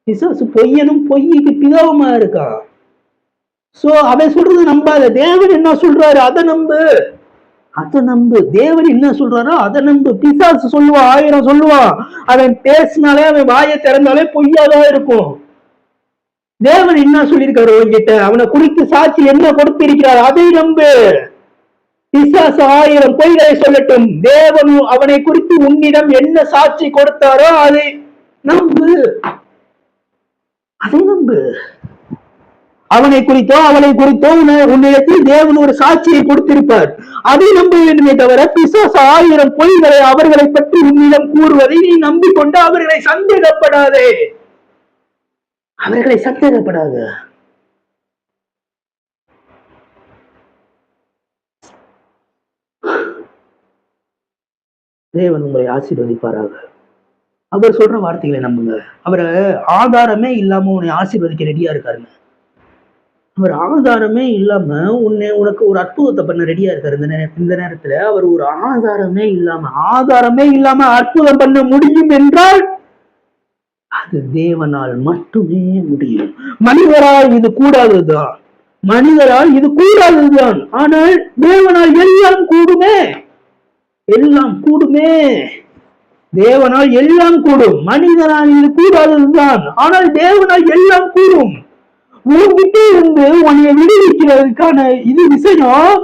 பிசாசு பொய்யனும் பொய்யுக்கு பிதாவுமா இருக்கான். சோ அவன் சொல்றது நம்பாத. தேவன் என்ன சொல்றாரு அதை நம்பு. தேவன் என்ன சொல்றாரோ அதை நம்பு. பிசாசு சொல்லுவான், 1000 சொல்லுவான். அவன் பேசினாலே, அவன் வாயை திறந்தாலே பொய்யாதான் இருக்கும். தேவன் என்ன சொல்லியிருக்காரு உன்கிட்ட, அவனை குறித்து சாட்சி என்ன கொடுத்திருக்கிறார் அதை நம்பு. பிசாசு 1000 பொய்களை சொல்லட்டும், தேவன் அவனை குறித்து உன்னிடம் என்ன சாட்சி கொடுத்தாரோ அதை நம்பு. அவனை குறித்தோ அவளை குறித்தோ உன்னிடத்தில் தேவன் ஒரு சாட்சியை கொடுத்திருப்பார். அதை நம்ப வேண்டுமே தவிர பிசாசு 1000 பொய்களை அவர்களை பற்றி உன்னிடம் கூறுவதை நீ நம்பிக்கொண்டு அவர்களை சந்தேகப்படாதே. தேவன் உங்களை ஆசீர்வதிப்பாராக. அவர் சொல்ற வார்த்தைகளை நம்புங்க. அவரை ஆதாரமே இல்லாம உன்னை ஆசீர்வதிக்க ரெடியா இருக்காருங்க. அவர் ஆதாரமே இல்லாம உனக்கு ஒரு அற்புதத்தை பண்ண ரெடியா இருக்காரு. இந்த நேரத்துல அவர் ஒரு ஆதாரமே இல்லாம அற்புதம் பண்ண முடியும் என்றால் அது தேவனால் மட்டுமே முடியும். மனிதரால் இது கூடாதுதான். ஆனால் தேவனால் எல்லாம் கூடுமே. தேவனால் எல்லாம் கூடும். மனிதனால் இது கூடாததுதான். ஆனால் தேவனால் எல்லாம் கூடும். உன்கிட்ட இருந்து உன்னை விடுவிக்கிறதுக்கான இது விஷயம்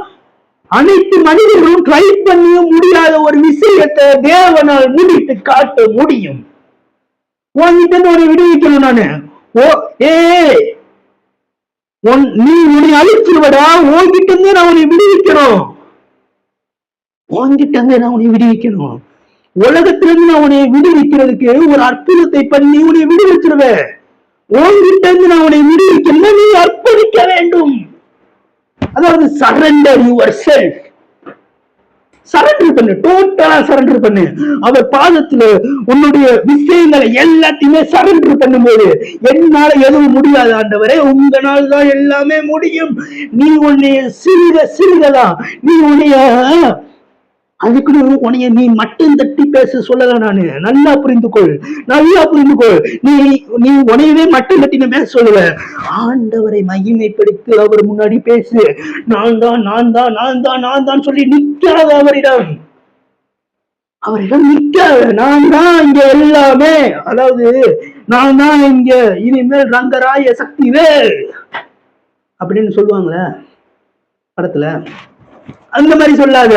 அனைத்து மனிதர்களும் ட்ரை பண்ண முடியாத ஒரு விஷயத்தை தேவனால் முடித்து காட்ட முடியும். உன்கிட்ட இருந்து உன்னை விடுவிக்கணும். நானு நீ உன்னை அழிச்சிருவடா. உன்கிட்ட இருந்து நான் உன்னை விடுவிக்கணும். உலகத்திலிருந்து நான் உன்னை விடுவிக்கிறதுக்கு ஒரு அற்புதத்தை பண்ணி உன்னை விடுவிச்சிருவேன். உன்கிட்ட இருந்து நான் உன்னை விடுவிக்கணும். நீ அர்ப்பணிக்க வேண்டும். அதாவது சரண்டர் யுவர் செல்ஃப். சரண்டர் பண்ணு, டோட்டலா சரண்டர் பண்ணு. அவர் பாதத்துல உன்னுடைய விஷயங்களை எல்லாத்தையுமே சரண்டர் பண்ணும்போது என்னால எதுவும் முடியாது ஆண்டவரே, உங்களால் தான் எல்லாமே முடியும். நீ உன்னைய சிறுகதான் நீ உன்னைய அதுக்குன்னு உனைய நீ மட்டும் தட்டி பேச சொல்லல. நானு நல்லா புரிந்துகொள். நீ உனையவே மட்டும் தட்டி பேச சொல்லுவ. ஆண்டவரை மகிமைப்படுத்தி அவர் முன்னாடி பேசு. நான் தான் சொல்லி நிக்காத அவரிடம் நிக்காத. நான் தான் இங்க எல்லாமே. அதாவது நான் தான் இங்க இனிமேல் ரங்கராய சக்திவேல் அப்படின்னு சொல்லுவாங்களே படத்துல, அந்த மாதிரி சொல்லாத.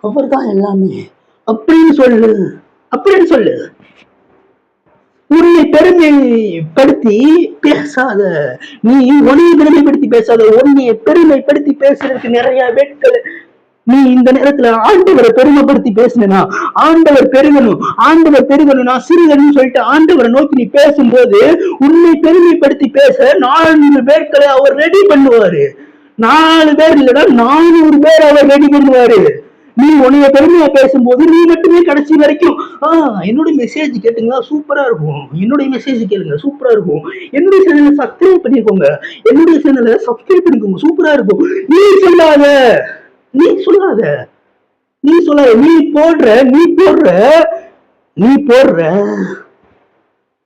அவர்தான் எல்லாமே அப்படின்னு சொல்லு. உன்னை பெருமைப்படுத்தி பேசாத. நீ உன்னை பெருமைப்படுத்தி பேசாத. உன்னை பெருமைப்படுத்தி பேசுறதுக்கு நிறைய வேட்கள். நீ இந்த நேரத்துல ஆண்டவரை பெருமைப்படுத்தி பேசினா ஆண்டவர் பெருகணும், நான் சிறுகன்னு சொல்லிட்டு ஆண்டவரை நோக்கி நீ பேசும்போது உன்னை பெருமைப்படுத்தி பேச 4 பேர்களை அவர் ரெடி பண்ணுவாரு. 4 பேர் இல்லடா 400 பேர் அவர் ரெடி பண்ணுவாரு. நீ உன்னைய பெருமையா பேசும்போது நீ மட்டுமே கடைசி வரைக்கும் என்னுடைய மெசேஜ் கேட்டுங்களா, சூப்பரா இருக்கும். என்னுடைய மெசேஜ் கேளுங்க, சூப்பரா இருக்கும். என்னுடைய சேனலை சப்ஸ்கிரைப் பண்ணிக்கோங்க, சூப்பரா இருக்கும். நீ சொல்லாத. நீ போடுற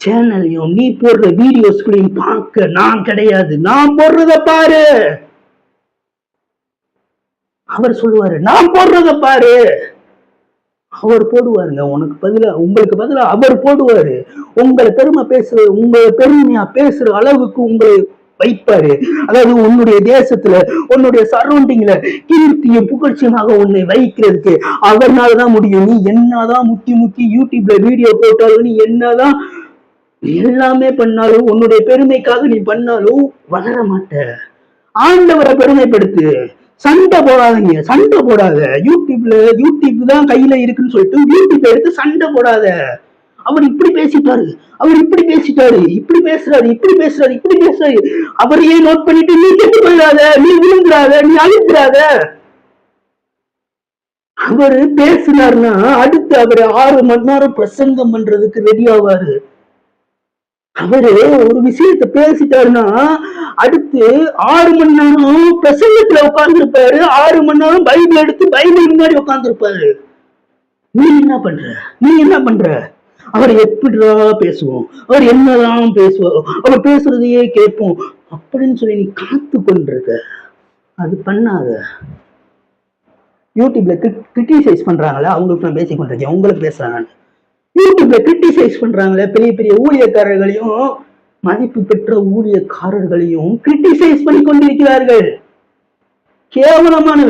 சேனல்லையும் நீ போடுற வீடியோஸ்களையும் பார்க்க நான் கிடையாது. நான் போடுறத பாரு. அவர் சொல்லுவாரு, நான் போடுறத பாரு. அவர் போடுவாருங்க. உங்களுக்கு பதிலா அவர் போடுவாரு. உங்களை பெருமையா பேசுற அளவுக்கு உங்களை வைப்பாரு. அதாவது உன்னுடைய தேசத்துல உன்னுடைய சரௌண்டிங்ல கீர்த்தியும் புகழ்ச்சியமாக உன்னை வைக்கிறதுக்கு அவர்னாலதான் முடியும். நீ என்னதான் முக்கி யூடியூப்ல வீடியோ போட்டாலும், நீ என்னதான் எல்லாமே பண்ணாலும், உன்னுடைய பெருமைக்காக நீ பண்ணாலும் வளர மாட்ட. ஆண்டவரை பெருமைப்படுத்து. சண்டை போடாத. யூடியூப் தான் கையில இருக்குன்னு சொல்லிட்டு யூடியூப் எடுத்து சண்டை போடாத. அவர் இப்படி பேசிட்டாரு, இப்படி பேசுறாரு. அவரையே நோட் பண்ணிட்டு நீ கெட்டு போயிடாத, நீ விழுந்துடாத, நீ அழிஞ்சிடாத. அவரு பேசினார்னா அடுத்து அவரு 6 மணி நேரம் பிரசங்கம் பண்றதுக்கு ரெடி ஆவாரு. அவரு ஒரு விஷயத்த பேசிட்டாருன்னா அடுத்து 6 மணி நேரம் பிரசங்கத்துல உட்கார்ந்து இருப்பாரு. 6 மணி நேரம் பைபிள் எடுத்து பைபிள் முன்னாடி உட்கார்ந்து இருப்பாரு. நீ என்ன பண்ற? அவர் எப்படிடா பேசுவோம், அவர் என்னதான் பேசுவோம், அவர் பேசுறதையே கேட்போம் அப்படின்னு சொல்லி நீ காத்து கொண்டிருக்க. அது பண்ணாத. யூடியூப்ல கிரிட்டிசைஸ் பண்றாங்களே அவங்களுக்கு நான் பேசி கொண்டிருக்கேன். உங்களுக்கு பேசுறேன். யூடியூப்ல கிரிட்டிசைஸ் பண்றாங்களே பெரிய ஊழியக்காரர்களையும் மதிப்பு பெற்ற ஊழியக்காரர்களையும் கிரிட்டிசைஸ் பண்ணி கொண்டிருக்கிறார்கள். கேவலமான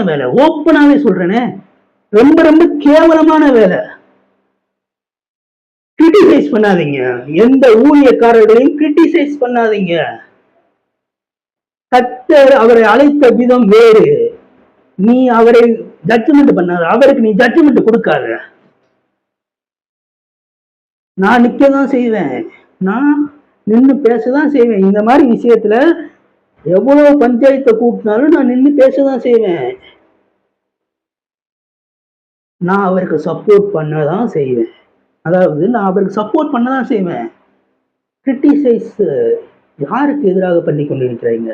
வேலை. ஓப்பனாவே சொல்றேனே, ரொம்ப கேவலமான வேலை. கிரிட்டிசைஸ் பண்ணாதீங்க. எந்த ஊழியக்காரர்களையும் கிரிட்டிசைஸ் பண்ணாதீங்க. கர்த்தர் அவரை அழைத்த விதம் வேறு. நீ அவரை ஜட்ஜ்மெண்ட் பண்ணாத. அவருக்கு நீ ஜட்ஜ்மெண்ட் கொடுக்காத. நான் நிக்கதான் செய்வேன், நான் நின்று பேசதான் செய்வேன். இந்த மாதிரி விஷயத்துல எவ்வளவு பஞ்சாயத்தை கூட்டினாலும் நான் நின்று பேசதான் செய்வேன். நான் அவருக்கு சப்போர்ட் பண்ணதான் செய்வேன். அதாவது நான் அவருக்கு சப்போர்ட் பண்ணதான் செய்வேன். கிரிட்டிசைஸ் யாருக்கு எதிராக பண்ணி கொண்டிருக்கிறீங்க?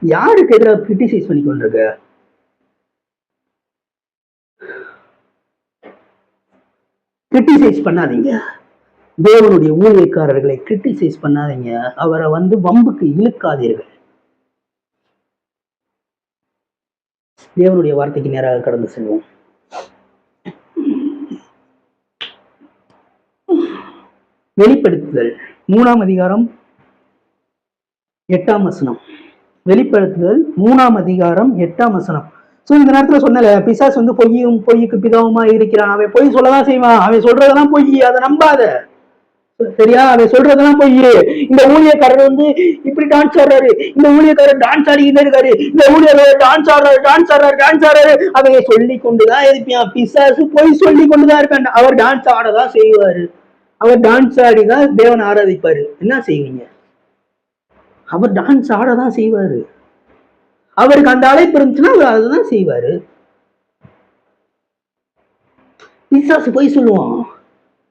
யாருக்கு எதிராக கிரிட்டிசைஸ் பண்ணி கொண்டிருக்க? கிரிட்டிசைஸ் பண்ணாதீங்க. தேவனுடைய ஊழியக்காரர்களை கிரிட்டிசைஸ் பண்ணாதீங்க. அவரை வம்புக்கு இழுக்காதீர்கள். தேவனுடைய வார்த்தைக்கு நேராக கடந்து செல்வோம். வெளிப்படுத்துதல் 3ஆம் அதிகாரம் 8ஆம் வசனம். வெளிப்படுத்துதல் 3ஆம் அதிகாரம் 8ஆம் வசனம். சோ இந்த நேரத்துல சொன்னல, பிசாசு பொய்க்கு பிதாவுமா இருக்கிறான். அவன் பொய் சொல்லதான் செய்வான். அவன் சொல்றதெல்லாம் பொய், அதை நம்பாத. சரியா? அவன் சொல்றதெல்லாம் பொய். இந்த ஊழியக்காரர் இப்படி டான்ஸ் ஆடுறாரு, இந்த ஊழியக்காரர் டான்ஸ் ஆடிக்கிட்டே இருக்காரு, இந்த ஊழியக்காரர் டான்ஸ் ஆடுறாரு. அவங்க சொல்லி கொண்டுதான் இருப்பான். பிசாசு பொய் சொல்லி கொண்டுதான் இருப்பான். அவர் டான்ஸ் ஆடதான் செய்வாரு. அவர் டான்ஸ் ஆடிதான் தேவனை ஆராதிப்பாரு. என்ன செய்வீங்க? அவர் டான்ஸ் ஆடதான் செய்வாரு. அவருக்கு அந்த அழைப்பு இருந்துச்சுன்னா அவர் அதுதான் செய்வாரு. பிசாசு பொய் சொல்லுவான்.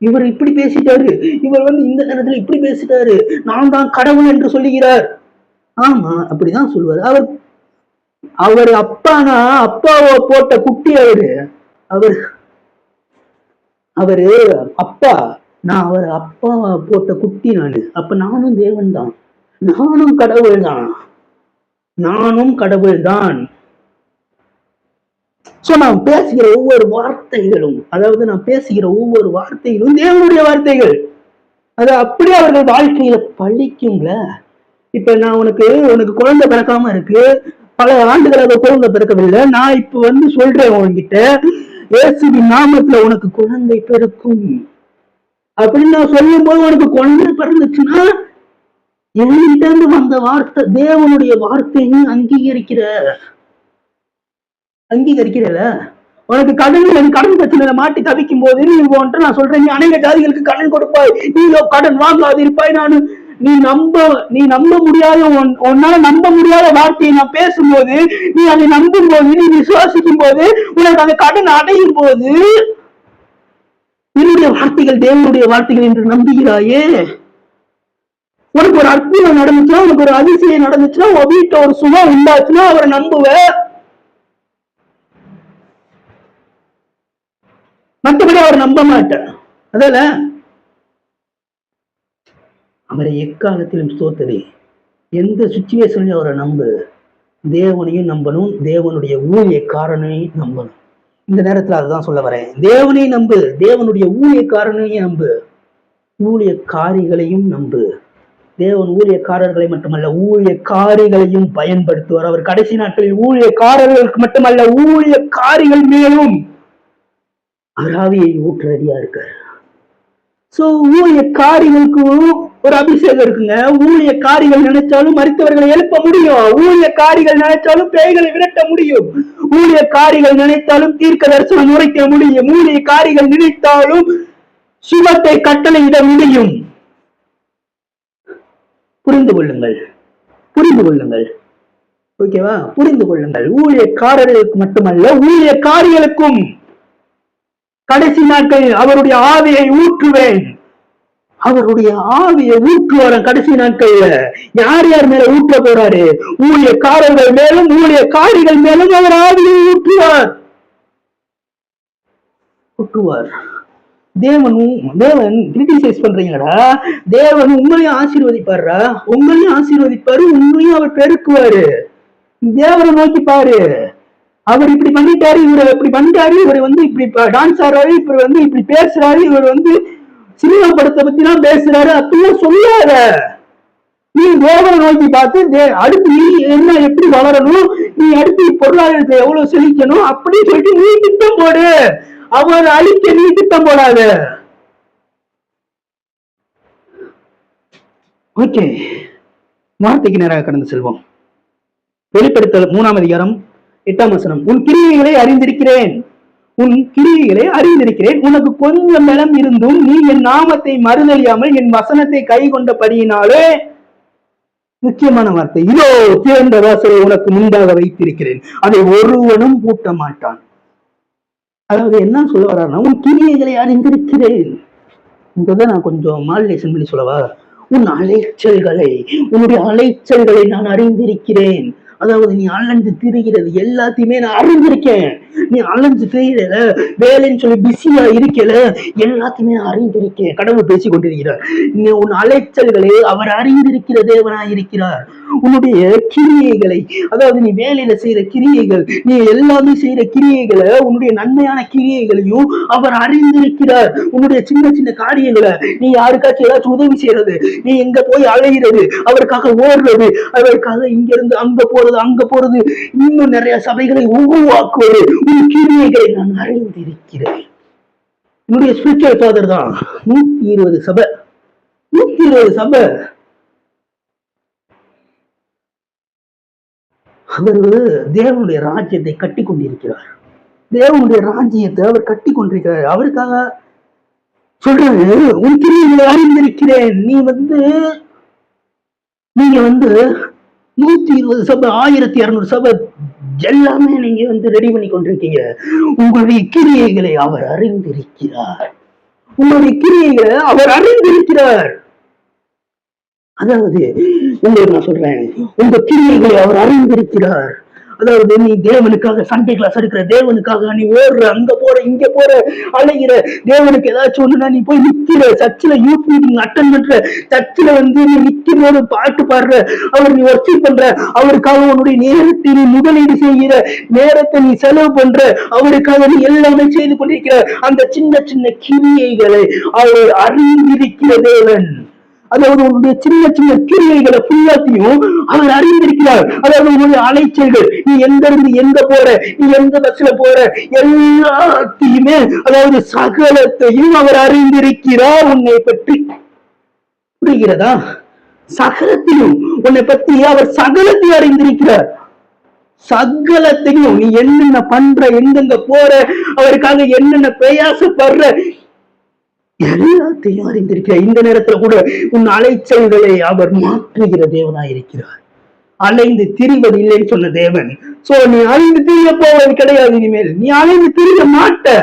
இவர் இப்படி பேசிட்டாரு, இவர் இந்த நேரத்துல இப்படி பேசிட்டாரு, நான் தான் கடவுள் என்று சொல்லுகிறார். ஆமா, அப்படிதான் சொல்லுவாரு. அவர் அப்பானா அப்பாவை போட்ட குட்டி அவரு அப்பா. நான் அவர் அப்பா போட்ட குட்டி நானு. அப்ப நானும் தேவன் தான், நானும் கடவுள் தான். சோ நான் பேசுகிற ஒவ்வொரு வார்த்தைகளும், தேவனுடைய வார்த்தைகள். அது அப்படியே அவர்கள் வாழ்க்கையில பழிக்கும்ல. இப்ப நான் உனக்கு குழந்தை பிறக்காம இருக்கு, பல ஆண்டுகளாக குழந்தை பிறக்கவில்லை. நான் இப்ப சொல்றேன் உன்கிட்ட, இயேசுவின் நாமத்துல உனக்கு குழந்தை பிறக்கும் அப்படின்னு நான் சொல்லும் போது உனக்கு குழந்தை பிறந்துச்சுன்னா என்கிட்ட இருந்து வந்த வார்த்தை, தேவனுடைய வார்த்தையை அங்கீகரிக்கிறல. உனக்கு கடன் பிரச்சனையில மாட்டி தவிக்கும் போது நீ நான் சொல்றேன், நீ அநேக ஜாதிகளுக்கு கடன் கொடுப்பாய், நீ கடன் வாங்காது இருப்பாய். நீ நம்ப முடியாத, உன்னால நம்ப முடியாத வார்த்தையை நான் பேசும்போது, நீ அதை நம்பும் போது, நீ விசுவாசிக்கும் போது, உனக்கு அந்த கடன் அடையும் போது என்னுடைய வார்த்தைகள் தேவனுடைய வார்த்தைகள் என்று நம்புகிறாயே. உனக்கு ஒரு அற்புதம் நடந்துச்சுன்னா, உனக்கு ஒரு அதிசயம் நடந்துச்சுன்னா, உன் வீட்டுல ஒரு சுகம் உண்டாச்சுன்னா அவரை நம்புவ. மற்றபடி அவர் நம்ப மாட்டேன். அதால அவரை எக்காலத்திலும் ஸ்தோத்திரி. எந்த சுச்சுவேஷன்லயும் அவரை நம்பு. தேவனையும் நம்பணும், தேவனுடைய ஊழியக்காரனையும் நம்பணும். இந்த நேரத்துல அதுதான் சொல்ல வரேன். தேவனையும் நம்பு, தேவனுடைய ஊழியக்காரனையும் நம்பு, ஊழியக்காரிகளையும் நம்பு. தேவன் ஊழியக்காரர்களை மட்டுமல்ல ஊழியக்காரிகளையும் பயன்படுத்துவார். அவர் கடைசி நாட்களில் ஊழியக்காரர்களுக்கு மட்டுமல்ல ஊழியக்காரிகள் மேலும் அராவியை ஊற்ற ரெடியா இருக்காரு. சோ ஊழியக்காரிகளுக்கு ஒரு அபிஷேகம் இருக்குங்க. ஊழியக்காரிகள் நினைச்சாலும் மரித்தவர்களை எழுப்ப முடியும். ஊழியக்காரிகள் நினைச்சாலும் பேய்களை விரட்ட முடியும். ஊழியக்காரிகள் நினைத்தாலும் தீர்க்க தரிசனம் உரைக்க முடியும். ஊழியக்காரிகள் நினைத்தாலும் சுகத்தை கட்டளையிட முடியும். புரிந்து கொள்ளுங்கள். ஓகேவா? புரிந்து கொள்ளுங்கள். ஊழியக்காரர்களுக்கு மட்டுமல்ல ஊழியக்காரிகளுக்கும் கடைசி நாட்களில் அவருடைய ஆவியை ஊற்றுவேன். அவருடைய ஆவியை ஊற்றுவார கடைசி நாட்கள்ல. யார் யார் மேல ஊற்ற போறாரு? ஊழியக்காரர்கள் மேலும் ஊழியக்காரிகள் மேலும் அவர் ஆவியை ஊற்றுவார். தேவன் கிரிட்டிசைஸ் பண்றீங்களா? தேவன் உங்களையும் ஆசீர்வதிப்பாரா? உங்களையும் ஆசீர்வதிப்பாரு, உங்களையும் அவர் பெருக்குவாரு. தேவனை நோக்கி பாரு. அவர் இப்படி பண்ணிட்டாரு, இவர் இப்படி பண்ணிட்டாரு, இவர் இப்படி டான்ஸ் ஆடுறாரு, இவர் இப்படி பேசுறாரு, இவர் சினிமா படத்தை பத்தி எல்லாம் பேசுறாரு அப்படிலாம் சொல்லாத. நீ தேவனை நோக்கி பார்த்து அடுத்து நீ என்ன எப்படி வளரணும், நீ அடுத்து பொருளாதாரத்தை எவ்வளவு செழிக்கணும் அப்படின்னு சொல்லிட்டு நீ திட்டம் போடு. அவர் அழிக்க நீ திட்டம் போடாத. ஓகே, வார்த்தைக்கு நேராக கடந்து செல்வோம். வெளிப்படுத்தல் 3ஆம் அதிகாரம் 8ஆம் வசனம். உன் கிரியைகளை அறிந்திருக்கிறேன், உனக்கு கொஞ்சம் பலம் இருந்தும் நீ என் நாமத்தை மறுதலியாமல் என் வசனத்தை கை கொண்டபடியினாலே முக்கியமான வார்த்தை, இதோ திறந்த வாசலை உனக்கு முன்பாக வைத்திருக்கிறேன், அதை ஒருவனும் பூட்ட மாட்டான். அதாவது என்ன சொல்ல வர்றாருன்னா, உன் கிரியைகளை அறிந்திருக்கிறேன். இங்கதான் நான் கொஞ்சம் மாடுலேஷன் பண்ணி சொல்லவா, உன் அலைச்சல்களை, உன்னுடைய அலைச்சல்களை நான் அறிந்திருக்கிறேன். அதாவது நீ அலைஞ்சு திரிகிறது எல்லாத்தையுமே நான் அறிந்திருக்கேன். நீ அலைஞ்சு திரிகிற வேலைன்னு சொல்லி பிஸியா இருக்கல, எல்லாத்தையுமே நான் அறிந்திருக்கேன். கடவுள் பேசிக் கொண்டிருக்கிறார். நீ உன் அலைச்சல்களை அவர் அறிந்திருக்கிற தேவனாய் இருக்கிறார். உன்னுடைய கிரியைகளை, அதாவது நீ வேலையில செய்யற கிரியைகள், நீ எல்லாமே செய்யற கிரியைகளை, உன்னுடைய நன்மையான கிரியைகளையும் அவர் அறிந்திருக்கிறார். உன்னுடைய சின்ன சின்ன காரியங்களை, நீ யாருக்காச்சும் ஏதாச்சும் உதவி செய்யறது, நீ எங்க போய் அலைகிறது, அவருக்காக ஓடுறது, அவருக்காக இங்க இருந்து அங்க போறது, அங்க போறது, இன்னும் நிறைய சபைகளை உருவாக்குவது, உன் கிரியைகளை நான் அறிந்திருக்கிறேன். என்னுடைய ஸ்பிரிச்சுவல் ஃபாதர் தான் 120 சபை, 120 சபை. அவர் தேவனுடைய ராஜ்யத்தை கட்டி கொண்டிருக்கிறார். தேவனுடைய ராஜ்யத்தை அவர் கட்டி கொண்டிருக்கிறார். அவருக்காக சொல்றாரு, உன் கிரியைகளை அறிந்திருக்கிறேன். நீங்க 120 சபை, 1200 சபை எல்லாமே நீங்க ரெடி பண்ணி கொண்டிருக்கீங்க. உங்களுடைய கிரியைகளை அவர் அறிந்திருக்கிறார். உங்களுடைய கிரியைகளை அவர் அறிந்திருக்கிறார். அதாவது உங்களுக்கு நான் சொல்றேன், உங்க கிரியைகளை அவர் அறிந்திருக்கிறார். அதாவது நீ தேவனுக்காக சண்டே கிளாஸ் எடுக்கிற, தேவனுக்காக நீ ஓடுற, அங்க போற, இங்க போற, அலைகிற, தேவனுக்கு ஏதாச்சும் ஒண்ணுனா நீ போய் நிக்கிற, சர்ச்சில் யூத் மீட்டிங் அட்டன் பண்ற, சர்ச்சில் நீ நிக்கிற, பாட்டு பாடுற, அவர் நீ ஒர்க் பண்ற, அவருக்காக உன்னுடைய நேரத்தை நீ முதலீடு செய்கிற, நேரத்தை நீ செலவு பண்ற, அவருக்காக நீ எல்லாமே செய்து கொண்டிருக்கிற. அந்த சின்ன சின்ன கிரியைகளை அவர் அறிந்திருக்கிற தேவன். அதாவது உன்னுடைய சின்ன சின்ன கிரியைகளை ஃபுல்லாத்தையும் அவர் அறிந்திருக்கிறார். அதாவது உன்னுடைய அலைச்சல்கள், நீ எங்க இருந்து எங்க போற, நீ எந்த பஸ்ல போற, எல்லாத்தையுமே, அதாவது சகலத்தையும் அவர் அறிந்திருக்கிறார் உன்னை பற்றி. புரிகிறதா? சகலத்தையும் உன்னை பத்தி அவர் சகலத்தையும் அறிந்திருக்கிறார். சகலத்தையும் நீ என்னென்ன பண்ற, எங்கெங்க போற, அவருக்காக என்னென்ன பிரயாசப்படுற, எல்லாத்தையும் அறிந்திருக்கிறார். இந்த நேரத்துல கூட உன் அலைச்சல்களை அவர் மாற்றுகிற தேவனாய் இருக்கிறார். அலைந்து திரிவது இல்லைன்னு சொன்ன தேவன். சோ நீ அலைந்து திரிய போவது கிடையாது. இனிமேல் நீ அலைந்து திரிய மாட்ட.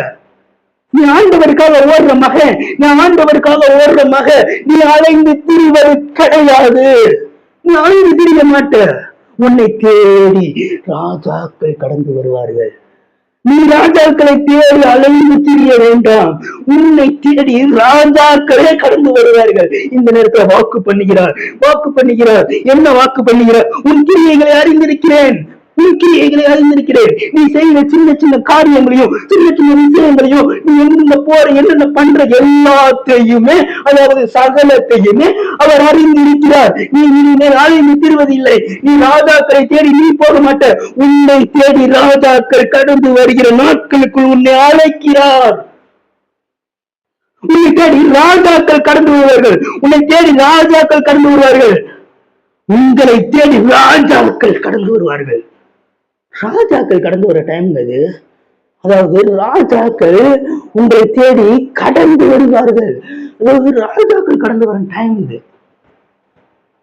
நீ ஆண்டவருக்காக ஓடுற மகன், நீ ஆண்டவருக்காக ஓடுற மக, நீ அலைந்து திரிவது கிடையாது. நீ அலைந்து திரிய மாட்ட. உன்னை தேடி ராஜாக்கள் கடந்து வருவார்கள். நீ ராஜாக்களை தேடி அலைந்து திரிய வேண்டாம். உன்னை தேடி ராஜாக்களே கடந்து வருவார்கள். இந்த நேரத்தில் வாக்கு பண்ணுகிறார். என்ன வாக்கு பண்ணுகிறார்? உன் கிரியைகளை அறிந்திருக்கிறேன். நீ செய்யற சின்ன சின்ன காரியங்களையும், சின்ன சின்ன விஷயங்களையும், நீ எங்க போற, என்னென்ன பண்ற எல்லாத்தையுமே, அதாவது சகலத்தையுமே அவர் அறிந்திருக்கிறார். நீ இனிமேல் அலைந்து திரிவதில்லை. நீ ராஜாக்களை தேடி நீ போக மாட்ட. உன்னை தேடி ராஜாக்கள் கடந்து வருகிற நாட்களுக்குள் உன்னை அழைக்கிறார். உன்னை தேடி ராஜாக்கள் கடந்து வருவார்கள். உன்னை தேடி ராஜாக்கள் கடந்து வருவார்கள். உங்களை தேடி ராஜாக்கள் கடந்து வருவார்கள். ராஜாக்கள் கடந்து வர டைம் அது. அதாவது ராஜாக்கள் உங்களை தேடி கடந்து வருவார்கள். அதாவது ராஜாக்கள் கடந்து வர டைம் இது.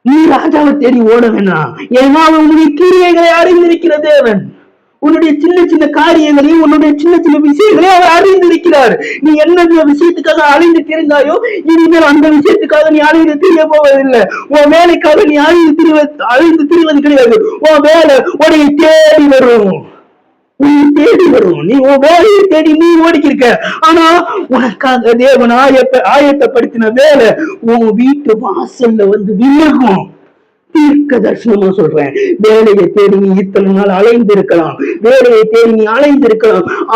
நீ ராஜாவை தேடி ஓட வேணாம். ஏன்னா உன்னுடைய கிரியைகளை அறிந்திருக்கிற தேவன். உன்னுடைய சின்ன சின்ன காரியங்களையும், உன்னுடைய சின்ன சின்ன விஷயங்களையும் அவர் அறிந்திருக்கிறார். நீ என்ன விஷயத்துக்காக அழிந்து திரிந்தாயோ, இனிமேல் அந்த விஷயத்துக்காக நீ அழிந்து திரிய போவதில்லை. உன் வேலைக்காக நீ அழிந்து திரிவது கிடையாது. உன் வேலை உன்னை தேடி வரும். நீ உன் வேலையை தேடி நீ ஓடிக்கிருக்க. ஆனா உனக்காக தேவன் ஆயத்தப்படுத்தின வேலை உன் வீட்டு வாசல்ல விலகும். தீர்க்க தரிசனமா சொல்றேன். வேலையை தேடி நீ இத்தனை நாள் அலைந்திருக்கலாம்,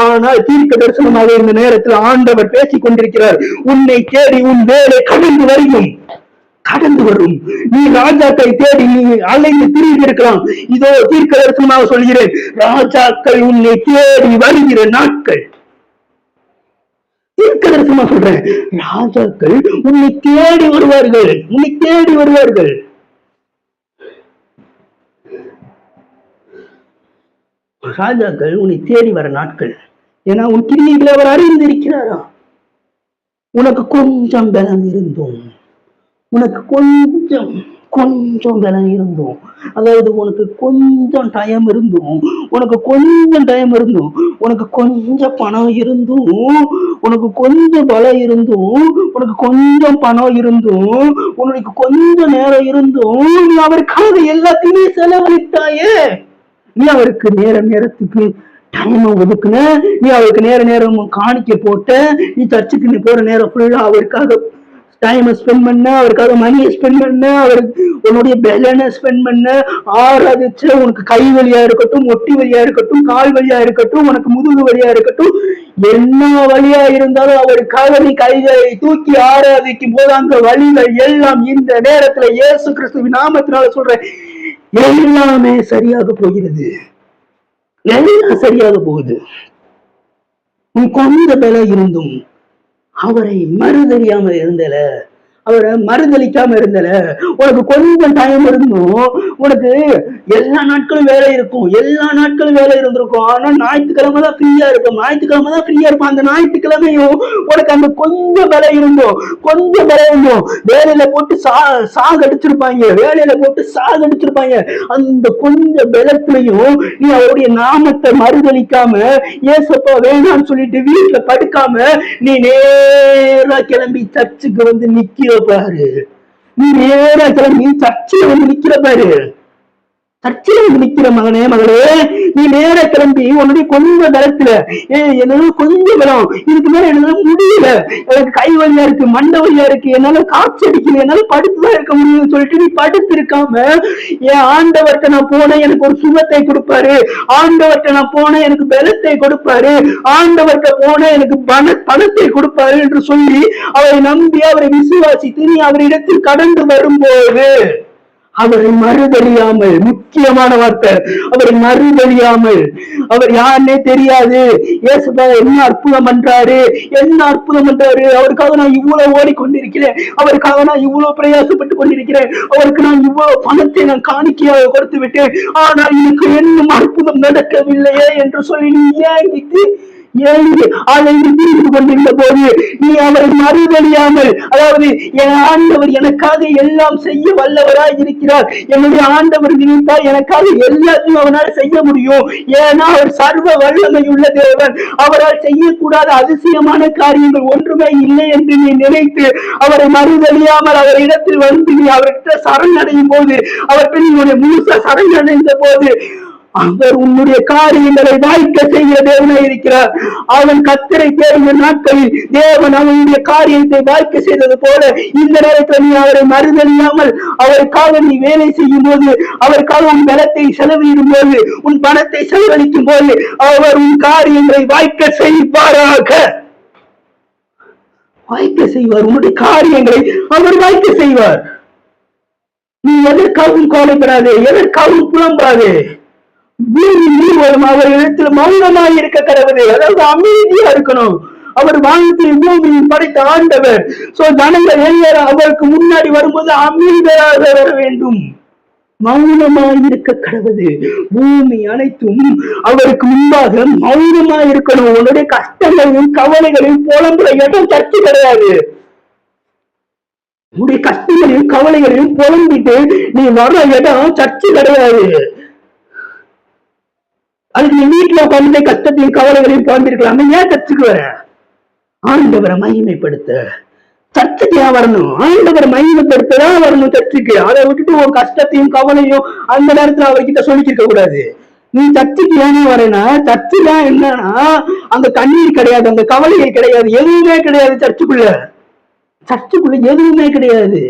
ஆனால் தீர்க்க தரிசனமாக இருந்த நேரத்தில் ஆண்டவர் பேசிக் கொண்டிருக்கிறார். உன்னை தேடி உன் வேலை கடந்து வரும். நீ ராஜாக்களை தேடி நீ அலைந்து திரிந்திருக்கலாம். இதோ தீர்க்க தரிசனமாக சொல்கிறேன், ராஜாக்கள் உன்னை தேடி வருகிற நாட்கள். தீர்க்க தரிசனமா சொல்றேன், ராஜாக்கள் உன்னை தேடி வருவார்கள். ராஜாக்கள் உன்னை தேடி வர நாட்கள். ஏன்னா உன் கிரியைகளை அவர் அறிந்திருக்கிறாரா? உனக்கு கொஞ்சம் பலம் இருந்தும், உனக்கு கொஞ்சம் கொஞ்சம் பலம் இருந்தும், அதாவது உனக்கு கொஞ்சம் டைம் இருந்தும், உனக்கு கொஞ்சம் டைம் இருந்தும், உனக்கு கொஞ்சம் பணம் இருந்தும், உனக்கு கொஞ்சம் பலம் இருந்தும், உனக்கு கொஞ்சம் பணம் இருந்தும், உனக்கு கொஞ்சம் நேரம் இருந்தும், நீ அவருக்காக எல்லாத்தையுமே செலவழித்தாயே. நீ அவருக்கு நேரத்துக்கு டைம் ஒதுக்குன, நீ அவருக்கு நேரம் காணிக்க போட்ட, நீ சர்ச்சுக்கு நீ போற நேரம் ஃபுல்லா அவருக்காக டைமை ஸ்பெண்ட் பண்ண, அவருக்காக மணியை ஸ்பெண்ட் பண்ண, அவருக்கு உன்னுடைய பெலனை ஸ்பெண்ட் பண்ண, ஆராதிச்ச, உனக்கு கை வழியா இருக்கட்டும், ஒட்டி வழியா இருக்கட்டும், கால் வழியா இருக்கட்டும், உனக்கு முதுகு வழியா இருக்கட்டும், என்ன வழியா இருந்தாலும் அவருக்காக நீ கைகளை தூக்கி ஆராதிக்கும் போது அந்த வழிகள் எல்லாம் இந்த நேரத்துல இயேசு கிறிஸ்துவின் நாமத்தினால சொல்றேன், எல்லாமே சரியாக போகிறது. எல்லாம் சரியாக போகுது. உன் கொஞ்ச பல இருந்தும் அவரை மறுதறியாம இருந்தல, அவரை மறுதளிக்காம இருந்தல, உனக்கு கொஞ்சம் டைம் இருந்தும், உனக்கு எல்லா நாட்களும் வேலை இருக்கும், எல்லா நாட்களும் வேலை இருந்திருக்கும். ஆனா ஞாயிற்றுக்கிழமை தான் ஃப்ரீயா இருக்கும், ஞாயிற்றுக்கிழமை தான் ஃப்ரீயா இருக்கும். அந்த ஞாயிற்றுக்கிழமையும் உனக்கு அந்த கொஞ்சம் வேலை இருந்தோம், கொஞ்சம் வேலை இருந்தோம். வேலையில போட்டு சாகடிச்சிருப்பாங்க, வேலையில போட்டு சாகடிச்சிருப்பாங்க. அந்த கொஞ்சம் பலத்திலையும் நீ அவருடைய நாமத்தை மறுதளிக்காம, ஏசப்பா வேணான்னு சொல்லிட்டு வீட்டுல படுக்காம, நீ நேரா கிளம்பி சர்ச்சுக்கு வந்து நிக்கிற பாரு. நீ நேரா கிளம்பி சர்ச்சில் வந்து நிக்கிற பாரு. சர்ச்சையில வந்து நிக்கிற மகனே, மகளே, நீ நேர கிளம்பி உன்னுடைய கொஞ்சம் பலத்துல, என்னால கொஞ்சம் பலம், இதுக்கு மேல என்னால முடியல, எனக்கு கை வழியா இருக்கு, மண்டை வழியா இருக்கு, என்னால காய்ச்சி அடிக்கல, என்னால படுத்துதான் இருக்க முடியும்னு சொல்லிட்டு நீ படுத்து இருக்காம, என் ஆண்டவர்கிட்ட நான் போனேன் எனக்கு ஒரு சுகத்தை கொடுப்பாரு, ஆண்டவர்கிட்ட நான் போனேன் எனக்கு பலத்தை கொடுப்பாரு, ஆண்டவர்கிட்ட போனேன் எனக்கு பணத்தை கொடுப்பாரு என்று சொல்லி அவரை நம்பி அவரை விசுவாசித்து நீ அவரிடத்தில் கடந்து வரும்போது அவரை மறுதலியாமல், முக்கியமான வார்த்தை, அவரை மறுதலியாமல், அவர் யாருன்னே தெரியாது, ஏசப்பா என்ன அற்புதம் பண்றாரு, என்ன அற்புதம் பண்றாரு, அவருக்காக நான் இவ்வளவு ஓடிக்கொண்டிருக்கிறேன், அவருக்காக நான் இவ்வளவு பிரயாசப்பட்டு கொண்டிருக்கிறேன், அவருக்கு நான் இவ்வளவு பணத்தை நான் காணிக்கையாக கொடுத்து விட்டேன், ஆனால் எனக்கு இன்னும் அற்புதம் நடக்கவில்லையே என்று சொல்லி நீ ஏங்கிட்டு கொண்டிருந்த போது நீ அவரை மறுதலியாமல், அதாவது என் ஆண்டவர் எனக்காக எல்லாம் செய்ய வல்லவராய் இருக்கிறார், என்னுடைய ஆண்டவர் நினைத்தால் எனக்காக எல்லாத்தையும் அவனால் செய்ய முடியும், ஏன்னா அவர் சர்வ வல்லமை உள்ள தேவன், அவரால் செய்யக்கூடாத அதிசயமான காரியங்கள் ஒன்றுமே இல்லை என்று நீ நினைத்து அவரை மறுதலியாமல் அவர் இடத்தில் வந்து நீ அவர்கிட்ட சரணடையும் போது, அவர்கிட்ட நீ முழுசா சரணடைந்த போது அவர் உன்னுடைய காரியங்களை வாய்க்க செய்கிற தேவனாய் இருக்கிறார். அவன் கர்த்தரை தேடிய நாட்களில் தேவன் அவனுடைய காரியத்தை வாய்க்க செய்தது போல இந்த நேரத்தில் நீ அவரை மறுதலியாமல் அவருக்காக நீ வேலை செய்யும் போது, அவருக்காக உன் பலத்தை செலவிடும் போது, உன் பணத்தை செலவழிக்கும் போது அவர் உன் காரியங்களை வாய்க்க செய்வாராக. வாய்க்க செய்வார், உன்னுடைய காரியங்களை அவர் வாய்க்க செய்வார். நீ எதற்காகவும் கவலைப்படாதே, எதற்காகவும் புலம்பாதே. அவர் இடத்துல மௌனமாய் இருக்க கடவுளே, அதாவது அமைதியா இருக்கணும். அவர் வானத்தில் பூமியில் படைத்த ஆண்டவர். சோ ஜனங்கள் எல்லாரும் அவருக்கு முன்னாடி வரும்போது அமைதியாக வர வேண்டும், மௌனமாய் இருக்க கடவுளே. பூமி அனைத்தும் அவருக்கு முன்பாக மௌனமாய் இருக்கணும். உன்னுடைய கஷ்டங்களையும் கவலைகளையும் புலம்புற இடம் சர்ச்சை கிடையாது. உன்னுடைய கஷ்டங்களையும் கவலைகளையும் புலம்பிட்டு நீ வர்ற இடம் சர்ச்சை கிடையாது. அதுக்கு நீ வீட்டுல உட்காந்து கஷ்டத்தையும் கவலைகளையும் புலம்பிருக்கலாமே, ஏன் சர்ச்சுக்கு வர? ஆண்டவரை மகிமைப்படுத்த சர்ச்சுக்கு ஏன் வரணும்? ஆண்டவரை மகிமைப்படுத்ததான் வரணும் சர்ச்சுக்கு. அதை விட்டுட்டு உன் கஷ்டத்தையும் கவலையும் அந்த நேரத்துல அவர்கிட்ட சொல்லிக்கிருக்க கூடாது. நீ சர்ச்சுக்கு ஏன்னா வரேன்னா, சர்ச்சு தான் என்னன்னா அங்க கண்ணீர் கிடையாது, அங்க கவலைகள் கிடையாது, எதுவுமே கிடையாது. சர்ச்சுக்குள்ள எதுவுமே கிடையாது.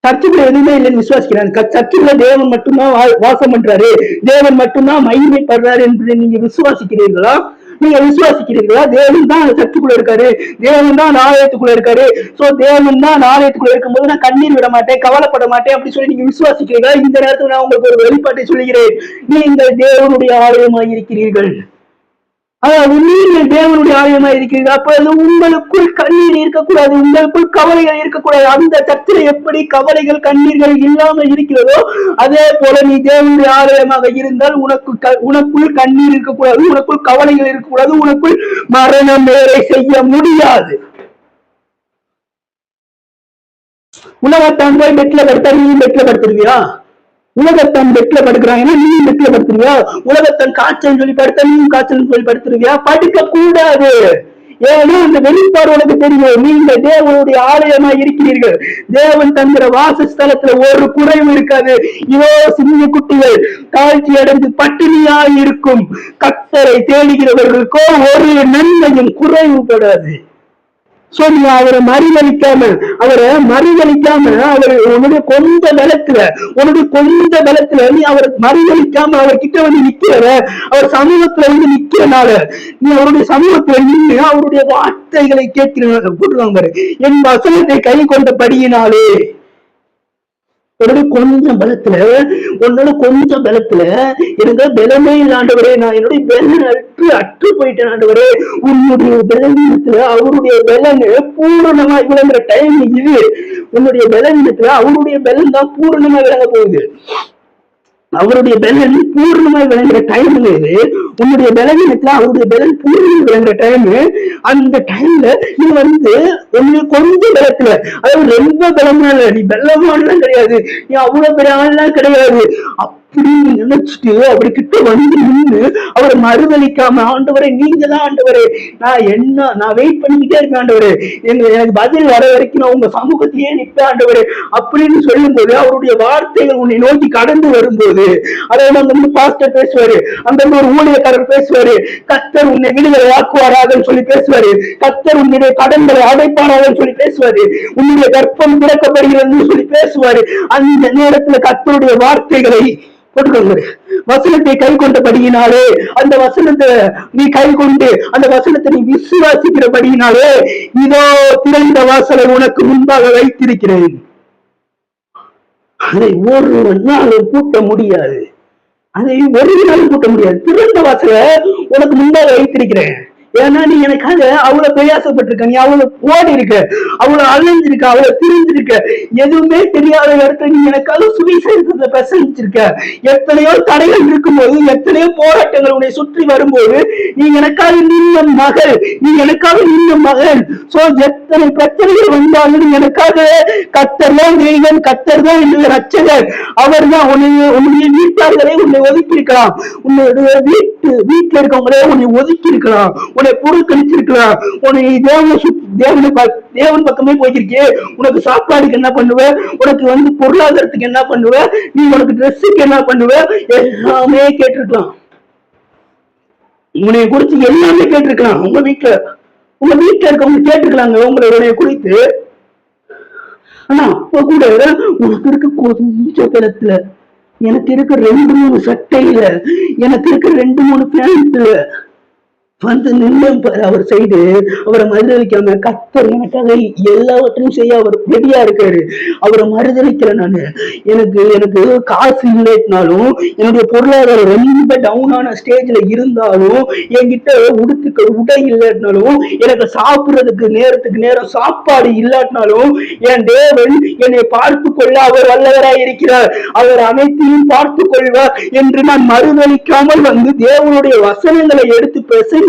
சர்ச்சுக்குள்ள எதுவுமே இல்லைன்னு விசுவாசிக்கிறாங்க. சர்ச்சுக்குள்ள தேவன் மட்டும்தான் வாசம் பண்றாரு, தேவன் மட்டும்தான் மகிமைப்படுறாரு என்று நீங்க விசுவாசிக்கிறீர்களா? நீங்க விசுவாசிக்கிறீர்களா? தேவன் தான் சர்ச்சுக்குள்ள இருக்காரு, தேவன் தான் ஆலயத்துக்குள்ள இருக்காரு. சோ தேவன் தான் ஆலயத்துக்குள்ள இருக்கும்போது நான் கண்ணீர் விட மாட்டேன், கவலைப்பட மாட்டேன் அப்படி சொல்லி நீங்க விசுவாசிக்கிறீர்களா? இந்த நேரத்தில் நான் உங்களுக்கு ஒரு வெளிப்பாட்டை சொல்லுகிறேன். நீங்கள் தேவனுடைய ஆலயமாய் இருக்கிறீர்கள். அதாவது நீங்கள் தேவனுடைய ஆலயமா இருக்கிறீர்கள். அப்பொழுது உங்களுக்குள் கண்ணீர் இருக்கக்கூடாது, உங்களுக்குள் கவலைகள் இருக்கக்கூடாது. அந்த சர்ச்சில் எப்படி கவலைகள் கண்ணீர்கள் இல்லாமல் இருக்கிறதோ அதே போல நீ தேவனுடைய ஆலயமாக இருந்தால் உனக்குள் கண்ணீர் இருக்கக்கூடாது, உனக்குள் கவலைகள் இருக்கக்கூடாது, உனக்குள் மரணம் வேலை செய்ய முடியாது. உலகத்தான் போய் பெட்ல படுத்தா நீ பெட்ல படுத்துருவியா? உலகத்தான் பெட்ல படுக்கிறான் ஏன்னா நீ பெட்ல படுத்துருவியா? உலகத்தான் காய்ச்சல் சொல்லி படுத்தா நீ காய்ச்சல் சொல்லி படுத்துருவியா? படுக்க கூடாது. ஏன்னா அந்த வெளிப்பாடு உனக்கு தெரியும், நீங்க தேவனுடைய ஆலயமா இருக்கிறீர்கள். தேவன் தந்திர வாசஸ்தலத்துல ஒரு குறைவு இருக்காது. இதோ சிறிய குட்டிகள் தாழ்ச்சி அடைந்து பட்டினியாய் இருக்கும். கர்த்தரை தேடுகிறவர்களுக்கோ ஒரு நன்மையும் குறைவுபடாது. சோ நீ அவரை மறுதளிக்காம அவர் உன்னுடைய கொஞ்ச பலத்துல நீ அவர் மறுதளிக்காம அவர்கிட்ட வந்து நிக்கிறவ, அவர் சமூகத்துல வந்து நிக்கிறனால நீ அவருடைய சமூகத்துல நின்று அவருடைய வார்த்தைகளை கேட்கிறவங்க போட்டுருவாங்க பாரு, என் வசனத்தை கை கொண்டபடியினாலே. உன்னோட கொஞ்சம் பலத்துல எனக்கு பலமே இல்லாண்டவரே, நான் என்னுடைய பலன் அற்று போயிட்டேன் ஆண்டவரே. உன்னுடைய பலவீனத்துல அவருடைய பலன் பூரணமா விளங்குற டைம் இது. உன்னுடைய பலவீனத்துல அவருடைய பலன் தான் பூரணமா விளங்க போகுது. அவருடைய பலன் பூர்ணமா விளங்குற டைம் இது. உன்னுடைய பலவீனத்துல அவருடைய பலன் பூர்ணமா விளங்குற டைம். அந்த டைம்ல நீ வந்து உன்னுடைய கொஞ்சம் பலத்துல, அதாவது ரொம்ப பலமா இல்ல, நீ பலமானலாம் கிடையாது, நீ அவ்வளவு பெரிய ஆள்லாம் கிடையாது, அப்படின்னு நினைச்சிட்டு அவரு கிட்ட வந்து நின்று அவரை மறுதளிக்காம, ஆண்டவரே நீங்க தான் ஆண்டவரே, நான் வெயிட் பண்ணிக்கிட்டே இருக்கேன் ஆண்டவரே, எனக்கு பதில் வர வரைக்கும் நான் உங்க சமூகத்தையே நிற்பேன் ஆண்டவரே அப்படின்னு சொல்லும் போது அவருடைய வார்த்தைகள் உன்னை நோக்கி கடந்து வரும்போது, அதாவது அந்த பாஸ்டர் பேசுவாரு, அந்த ஒரு ஊழியக்காரர் பேசுவாரு, கர்த்தர் உன்னை விடுதலை ஆக்குவாராக சொல்லி பேசுவாரு, கர்த்தர் உன்னுடைய கடன்களை அடைப்பாராக சொல்லி பேசுவாரு, உன்னுடைய கர்ப்பம் திறக்கப்படுகிறது சொல்லி பேசுவாரு. அந்த நேரத்துல கர்த்தருடைய வார்த்தைகளை போட்டுக்கோங்க, வசனத்தை கை கொண்டபடியினாலே, அந்த வசனத்தை நீ கை கொண்டு அந்த வசனத்தை நீ விசுவாசிக்கிறபடியினாலே, இதோ திறந்த வாசலை உனக்கு முன்பாக வைத்திருக்கிறேன், அதை ஒரு நாளும் கூட்ட முடியாது, திறந்த வாசலை உனக்கு முன்பாக வைத்திருக்கிறேன். ஏன்னா நீ எனக்காக அவ்வளவு பிரயாசப்பட்டிருக்க, நீ அவ்வளவு ஓடி இருக்க, அவ்வளவு அலைஞ்சிருக்க, அவ்வளவு திரிஞ்சிருக்க, எதுவுமே தெரியாத இடத்துல நீ எனக்காக சுவிசேஷத்தை பிரசங்கிச்சிருக்க. எத்தனையோ தடைகள் இருக்கும்போது, எத்தனையோ போராட்டங்கள் உன்னை சுற்றி வரும்போது நீ எனக்காக நின்ன மகள், நீ எனக்காக நின்ன மகன். சோ எத்தனை பிரச்சனைகள் வந்தாலும் நீ எனக்காக கர்த்தர் தான் தெய்வன், கர்த்தர் தான் என்னுடைய ரட்சகர், அவர் தான் உன்னுடைய வீட்டார்களே உன்னை ஒதுக்கி இருக்கலாம், உன்னுடைய வீட்டுல இருக்கவங்களே உன்னை ஒதுக்கி இருக்கலாம், உன்னை புறக்கணிச்சிருக்கலாம், உன்னை தேவன் பக்கமே போயிருக்கே, உனக்கு சாப்பாடுக்கு என்ன பண்ணுவ, உனக்கு வந்து பொருளாதாரத்துக்கு என்ன பண்ணுவ, நீ உனக்கு ட்ரெஸ்ஸுக்கு என்ன பண்ணுவ, எல்லாமே கேட்டிருக்கலாம், உன்னை குறிச்சு எல்லாமே கேட்டிருக்கலாம். உங்க வீட்டுல இருக்கவங்க கேட்டிருக்கலாங்க உங்களுடைய குறித்து. ஆனா அப்ப கூட உனக்கு இருக்க கொஞ்சம் பலத்துல, எனக்கு இருக்க 2-3 சட்டையில, எனக்கு இருக்க 2-3 பேண்ட்ல வந்து நின்று அவர் சைடு அவரை மறுதளிக்காம, கர்த்தர் எனக்காக எல்லாவற்றையும் செய்ய அவர் ரெடியா இருக்காரு, அவரை மறுதளிக்கிற நானு. எனக்கு காசு இல்லைனாலும், என்னுடைய பொருளாதாரம் ரொம்ப டவுனான ஸ்டேஜ்ல இருந்தாலும், என்கிட்ட உடை இல்லைனாலும், எனக்கு சாப்பிடுறதுக்கு நேரத்துக்கு நேரம் சாப்பாடு இல்லாட்டினாலும், என் தேவன் என்னை பார்த்து கொள்ள அவர் வல்லவராய் இருக்கிறார், அவர் அனைத்தையும் பார்த்து கொள்வார் என்று நான் மறுதளிக்காமல் வந்து தேவனுடைய வசனங்களை எடுத்து பிரசங்கிக்கும்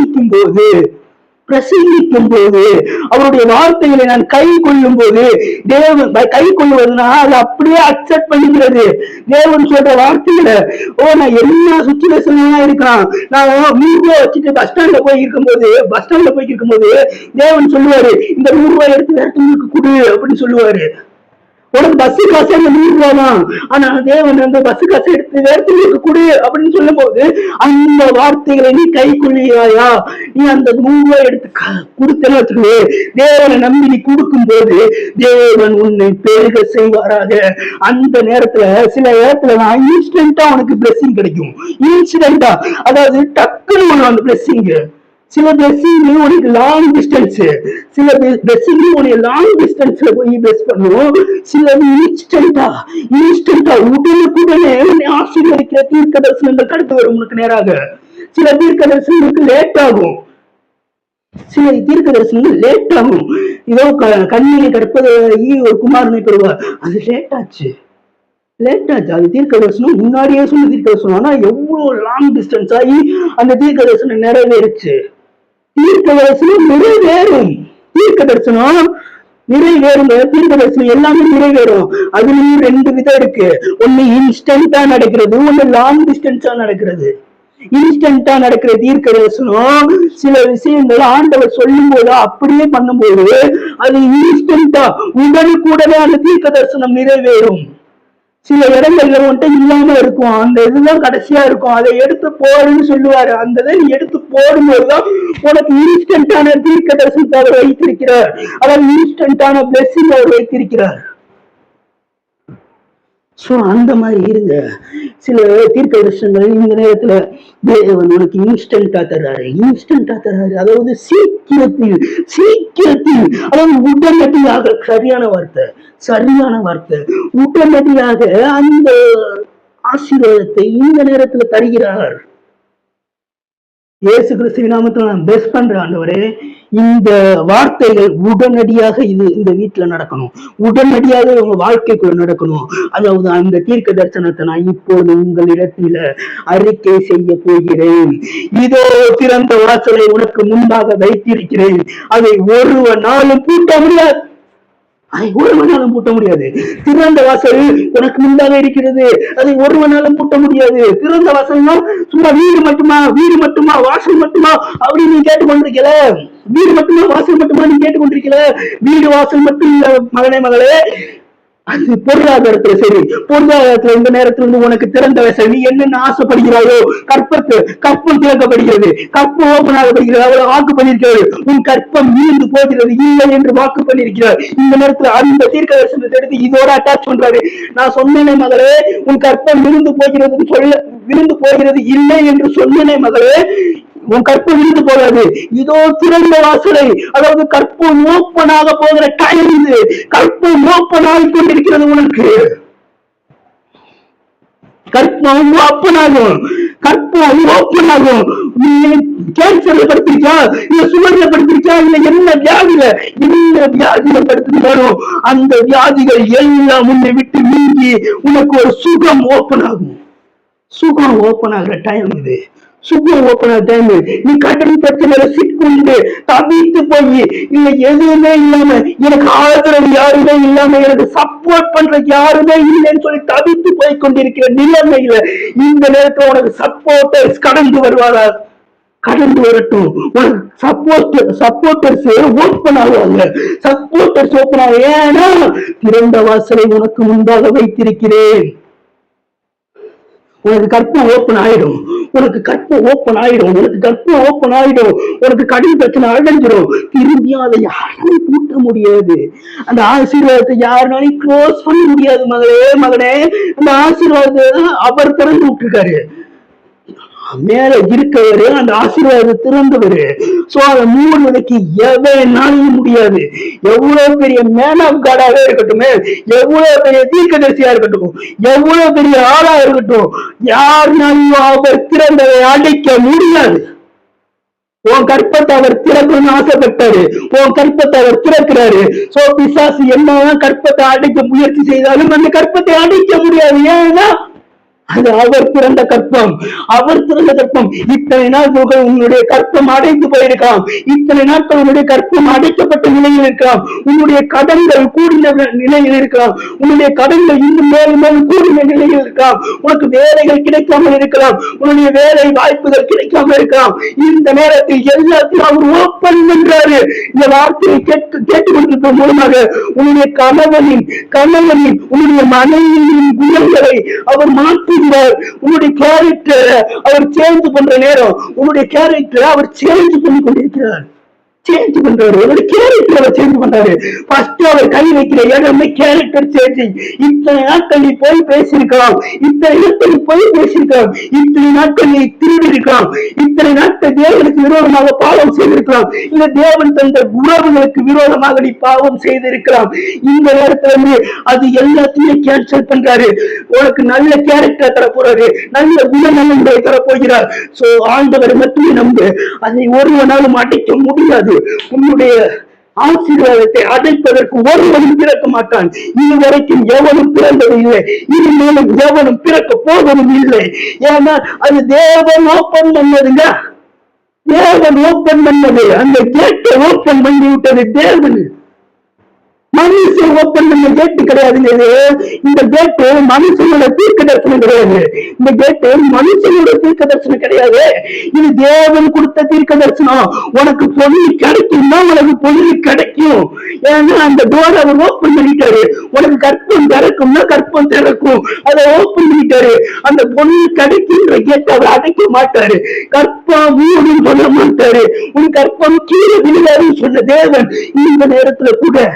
போது அவருடைய வார்த்தைகளை நான் கை கொள்ளும் போது, தேவன் கை கொள்வதுனா அது அப்படியே அக்செப்ட் பண்ணிக்கிறது. தேவன் சொல்ற வார்த்தைகளை, நான் எல்லா சுச்சுவேஷன்லாம் இருக்கிறான், நான் மீடியா வச்சுட்டு பஸ் ஸ்டாண்ட்ல போய் இருக்கும்போது தேவன் சொல்லுவாரு, இந்த 100 ரூபாய் எடுத்து வேற கொடு அப்படின்னு சொல்லுவாரு. உனக்கு பஸ் காசு 100 ரூபாய் தான், ஆனா தேவன் அந்த பஸ் காசு எடுத்து வேறு கொடு அப்படின்னு சொல்லும் போது, அந்த வார்த்தைகளை நீ கை கொள்ளியாயா, நீ அந்த 100 ரூபாய் எடுத்து கொடுத்தேன்னு வச்சுக்கவே, தேவனை நம்பி நீ கொடுக்கும் போது தேவன் உன்னை பெருக செய்வாராக. அந்த நேரத்துல சில நேரத்துல நான் இன்ஸ்டன்டா உனக்கு பிளெஸிங் கிடைக்கும், இன்சிடென்டா, அதாவது டக்குன்னு அந்த பிளெஸிங். சில பிளெஸிங் உனக்கு லாங் டிஸ்டன்ஸ், சில பிளெஸிங் உனக்கு லாங் டிஸ்டன்ஸ்ல போய் பிளெஸ் பண்ணுவோம், சில இன்ஸ்டன்டா உடனுக்குடனே உன்னை ஆசீர்வதிக்கிற தீர்க்க தரிசனங்கள் கடந்து வரும் உனக்கு நேராக. சில தீர்க்க தரிசனங்களுக்கு லேட் ஆகும், இதோ கண்ணியை கற்பதாகி ஒரு குமாரனை பெறுவார், அது லேட் ஆச்சு. அது தீர்க்க தரிசனம் முன்னாடியே சொன்ன தீர்க்க தரிசனம், ஆனா எவ்வளவு லாங் டிஸ்டன்ஸ் ஆகி அந்த தீர்க்க தரிசனம் நிறைவேறுச்சு. தீர்க்க தரிசனம் நிறைவேறும், தீர்க்க தரிசனம் நிறைவேறுங்க. தீர்க்கதரிசனம் எல்லாமே நிறைவேறும். அதுலயும் ரெண்டு விதம் இருக்கு. ஒண்ணு இன்ஸ்டன்டா நடக்கிறது, ஒண்ணு லாங் டிஸ்டன்ஸா நடக்கிறது. இன்ஸ்டன்டா நடக்கிற தீர்க்க தரிசனம் சில விஷயங்கள் ஆண்டவர் சொல்லும் போது அப்படியே பண்ணும்போது அது இன்ஸ்டன்டா உடனுக்குடனே அந்த தீர்க்க தரிசனம் நிறைவேறும். சில இடங்கள்ல வந்துட்டு இல்லாம இருக்கும், அந்த இதுதான் கடைசியா இருக்கும், அதை எடுத்து போடுன்னு சொல்லுவாரு. அந்த இதை நீ எடுத்து போடும்போதுதான் உனக்கு இன்ஸ்டன்டான தீர்க்க தரிசனத்தை அவர் வைத்திருக்கிறார். அதாவது இன்ஸ்டன்டான பிளெஸிங் அவர் வைத்திருக்கிறார். சோ அந்த மாதிரி இருங்க. சில தீர்க்க தரிசனங்கள் இந்த நேரத்துல தேவன் உனக்கு இன்ஸ்டன்டா தர்றாரு, இன்ஸ்டன்டா தர்றாரு. அதாவது சீக்கிரத்தில் சீக்கிரத்தில், அதாவது உடனடியாக, சரியான வார்த்தை, சரியான வார்த்தை, உடனடியாக அந்த ஆசீர்வாதத்தை இந்த நேரத்துல தருகிறார். இயேசு கிறிஸ்துவின் நாமத்துல நான் பெஸ்ட் பண்றேன் ஆண்டவரே. இந்த வார்த்தைகள் உடனடியாக இந்த வீட்டுல நடக்கணும், உடனடியாக உங்க வாழ்க்கைக்குள்ள நடக்கணும். அதாவது அந்த தீர்க்க தரிசனத்தை நான் இப்போது உங்களிடத்தில அறிக்கை செய்ய போகிறேன். இதோ திறந்த வாசலை உனக்கு முன்பாக வைத்திருக்கிறேன், அதை ஒருவனாலும் பூட்ட முடியாது. ஒருவனாலும் பூட்ட முடியாது. திறந்த வாசல் உனக்கு முன்பாக இருக்கிறது, அதை ஒருவனாலும் பூட்ட முடியாது. திறந்த வாசல்னா சும்மா வீடு மட்டுமா, வீடு மட்டுமா, வாசல் மட்டுமா அப்படி நீ கேட்டுக்கொண்டிருக்கல. வீடு மட்டுமா, வாசல் மட்டுமா நீ கேட்டுக்கொண்டிருக்கல. வீடு வாசல் மட்டும் இல்ல மகனே, மகளே, அது பொருளாதாரத்துல சரி. பொருளாதாரத்துல இந்த நேரத்துல இருந்து உனக்கு திறந்த வயசு, நீ என்னென்ன ஆசைப்படுகிறாயோ, கற்பம் திறக்கப்படுகிறது, கற்பம் ஓபன் ஆகப்படுகிறது. அவளை வாக்கு பண்ணிருக்கிறாரு, உன் கற்பம் மீண்டு போகிறது இல்லை என்று வாக்கு பண்ணிருக்கிறார். இந்த நேரத்துல அந்த தீர்க்க தரிசனத்தை எடுத்து இதோட அட்டாச் பண்றாரு. நான் சொன்னேனே மகளே, உன் கற்பம் விழுந்து போகிறது இல்லை என்று சொன்னேனே மகளே, உன் கற்பம் விழுந்து போகாது. இதோ திறந்த வாசலை, அதாவது கற்பம் ஓப்பனாக போகிற டைம் இது. கற்பம் ஓப்பன் ஆகி கொண்டிருக்கிறது உனக்கு. கற்பம் ஓப்பன் ஆகும், கற்பம் ஓப்பன் ஆகும். நீ கேன்சர்ல படுத்திருக்கா, இல்ல சுகர்ல படுத்திருக்கா, இல்ல என்ன வியாதியில படுத்திருக்காரோ அந்த வியாதிகள் எல்லாம் உன்னை விட்டு நீங்கி உனக்கு ஒரு சுகம் ஓப்பன் ஆகும். சுகம் ஓப்பன் ஆகிற டைம் இது. சுகம் ஓப்பன் ஆகிற டைம். நீ கடன் பிரச்சனையில சிக்கொண்டு தவித்து போய், இல்ல எதுவுமே இல்லாம, எனக்கு ஆதரவு யாருமே இல்லாம, எனக்கு சப்போர்ட் பண்றதுக்கு யாருமே இல்லைன்னு சொல்லி தவித்து போய் கொண்டிருக்கிற நிலைமையில இந்த நேரத்துல உனக்கு சப்போர்ட்டர்ஸ் கடந்து வருவாரா? கடந்து வரட்டும். சப்போர்ட்டர்ஸ் ஓப்பன் ஆகுவாங்க. சப்போர்ட்டர்ஸ் ஓப்பன் ஆகும். ஏன்னா திறந்த வாசலை உனக்கு முன்பாக வைத்திருக்கிறேன். உனக்கு கற்பம் ஓப்பன் ஆயிடும், உனக்கு கற்பம் ஓப்பன் ஆயிடும், உனக்கு கற்பம் ஓப்பன் ஆயிடும். உனக்கு கடன் பிரச்சனை அடைஞ்சிடும். திரும்பியும் அதை யாராலையும் கூட்ட முடியாது. அந்த ஆசீர்வாதத்தை யாருனாலையும் க்ளோஸ் பண்ண முடியாது. மகனே, அந்த ஆசீர்வாதத்தை அவர் திறந்து விட்டுருக்காரு. மேல இருக்கவரு அந்த ஆசீர்வாதத்தை திறந்தவரு. சோ அதை மூடுவதற்கு எவனாலையும் முடியாது. எவ்வளவு பெரிய மேன் ஆஃப் காடாக இருக்கட்டும், எவ்வளவு பெரிய தீர்க்கதரிசியா இருக்கட்டும், எவ்வளவு பெரிய ஆளா இருக்கட்டும், யாருனாலையும் அவர் திறந்ததை அடைக்க முடியாது. உன் கற்பத்தை அவர் திறக்கணும்னு ஆசைப்பட்டாரு, உன் கற்பத்தை அவர் திறக்கிறாரு. சோ பிசாசு என்னதான் கற்பத்தை அடைக்க முயற்சி செய்தாலும் அந்த கற்பத்தை அடைக்க முடியாது. ஏன்னா அது அவர் திறந்த கற்பம், அவர் திறந்த கற்பம். இத்தனை நாள் உன்னுடைய கற்பம் அடைந்து போயிருக்கலாம், இத்தனை நாட்கள் உன்னுடைய கற்பம் அடைக்கப்பட்ட நிலையில் இருக்கலாம், உன்னுடைய கடன்கள் கூடின நிலையில் இருக்கலாம், உன்னுடைய கடன்கள் இன்னும் மேலும் மேலும் கூடின நிலையில் இருக்கலாம், உனக்கு வேலைகள் கிடைக்காமல் இருக்கலாம், உன்னுடைய வேலை வாய்ப்புகள் கிடைக்காமல் இருக்கலாம். இந்த நேரத்தில் எல்லாத்தையும் அவர் ஓப்பன் பண்றாரு. இந்த வார்த்தையை கேட்டுக்கொண்டிருப்பதன் மூலமாக உன்னுடைய கணவனின் உன்னுடைய மனைவியின் குணங்களை அவர் மாற்றி, உன்னுடைய கேரக்டர் அவர் சேஞ்ச் பண்ற நேரம், உன்னுடைய கேரக்டர் அவர் சேஞ்ச் பண்ணி கொண்டிருக்கிறார். சேஞ்ச் பண்றாரு, அவருடைய கேரக்டர் சேஞ்ச் பண்றாரு. ஃபர்ஸ்ட் அவர் கை வைக்கிற இடமே கேரக்டர் சேஞ்சிங். இத்தனை நாட்கள் நீ போய் பேசியிருக்கலாம், இத்தனை நாட்கள் நீ போய் பேசியிருக்கலாம், இத்தனை நாட்கள் நீ திருடி இருக்கலாம், இத்தனை நாட்கள் தேவனுக்கு விரோதமாக பாவம் செய்திருக்கலாம், இல்ல தேவன் தந்த உறவுகளுக்கு விரோதமாக நீ பாவம் செய்திருக்கலாம். இந்த நேரத்துல இருந்து அது எல்லாத்தையுமே கேன்சல் பண்றாரு. உனக்கு நல்ல கேரக்டர் தர போறாரு, நல்ல குணநலன்களை தர போகிறார். சோ ஆண்டவர் மட்டுமே நம்பு, அதை ஒருவனாலும் அடைக்க முடியாது. உன்னுடைய ஆசீர்வாதத்தை அடைப்பதற்கு ஒருவனும் பிறக்க மாட்டான். இதுவரைக்கும் எவனும் பிறந்தது இல்லை, இனிமேலும் எவனும் பிறக்க போவதும் இல்லை. ஏன்னா அது தேவன் ஓப்பன் பண்ணதுங்க, தேவன் ஓப்பன் பண்ணது. அந்த கேட்டை ஓப்பன் பண்ணி விட்டது தேவன். மனுஷன் ஓப்பன் பண்ண கேட்டு கிடையாதுங்க இது. இந்த கேட்டு மனுஷனோட தீர்க்க தரிசனம் கிடையாது. இந்த கேட்டு மனுஷனோட தீர்க்க தரிசனம் கிடையாது. இது தேவன் கொடுத்த தீர்க்க தரிசனம். உனக்கு பொண்ணு கிடைக்கும்னா உனக்கு பொண்ணு கிடைக்கும். ஏன்னா அந்த டோர் அவர் ஓப்பன் பண்ணிட்டாரு. உனக்கு கற்பம் திறக்கும்னா கற்பம் திறக்கும். அதை ஓப்பன் பண்ணிட்டாரு. அந்த பொண்ணு கிடைக்குன்ற கேட்டு அவர் அடைக்க மாட்டாரு. கற்பம் மூடுன்னு சொல்ல மாட்டாரு. உன் கற்பம் கீழே விழுகாதுன்னு சொன்ன தேவன் இந்த நேரத்துல கூட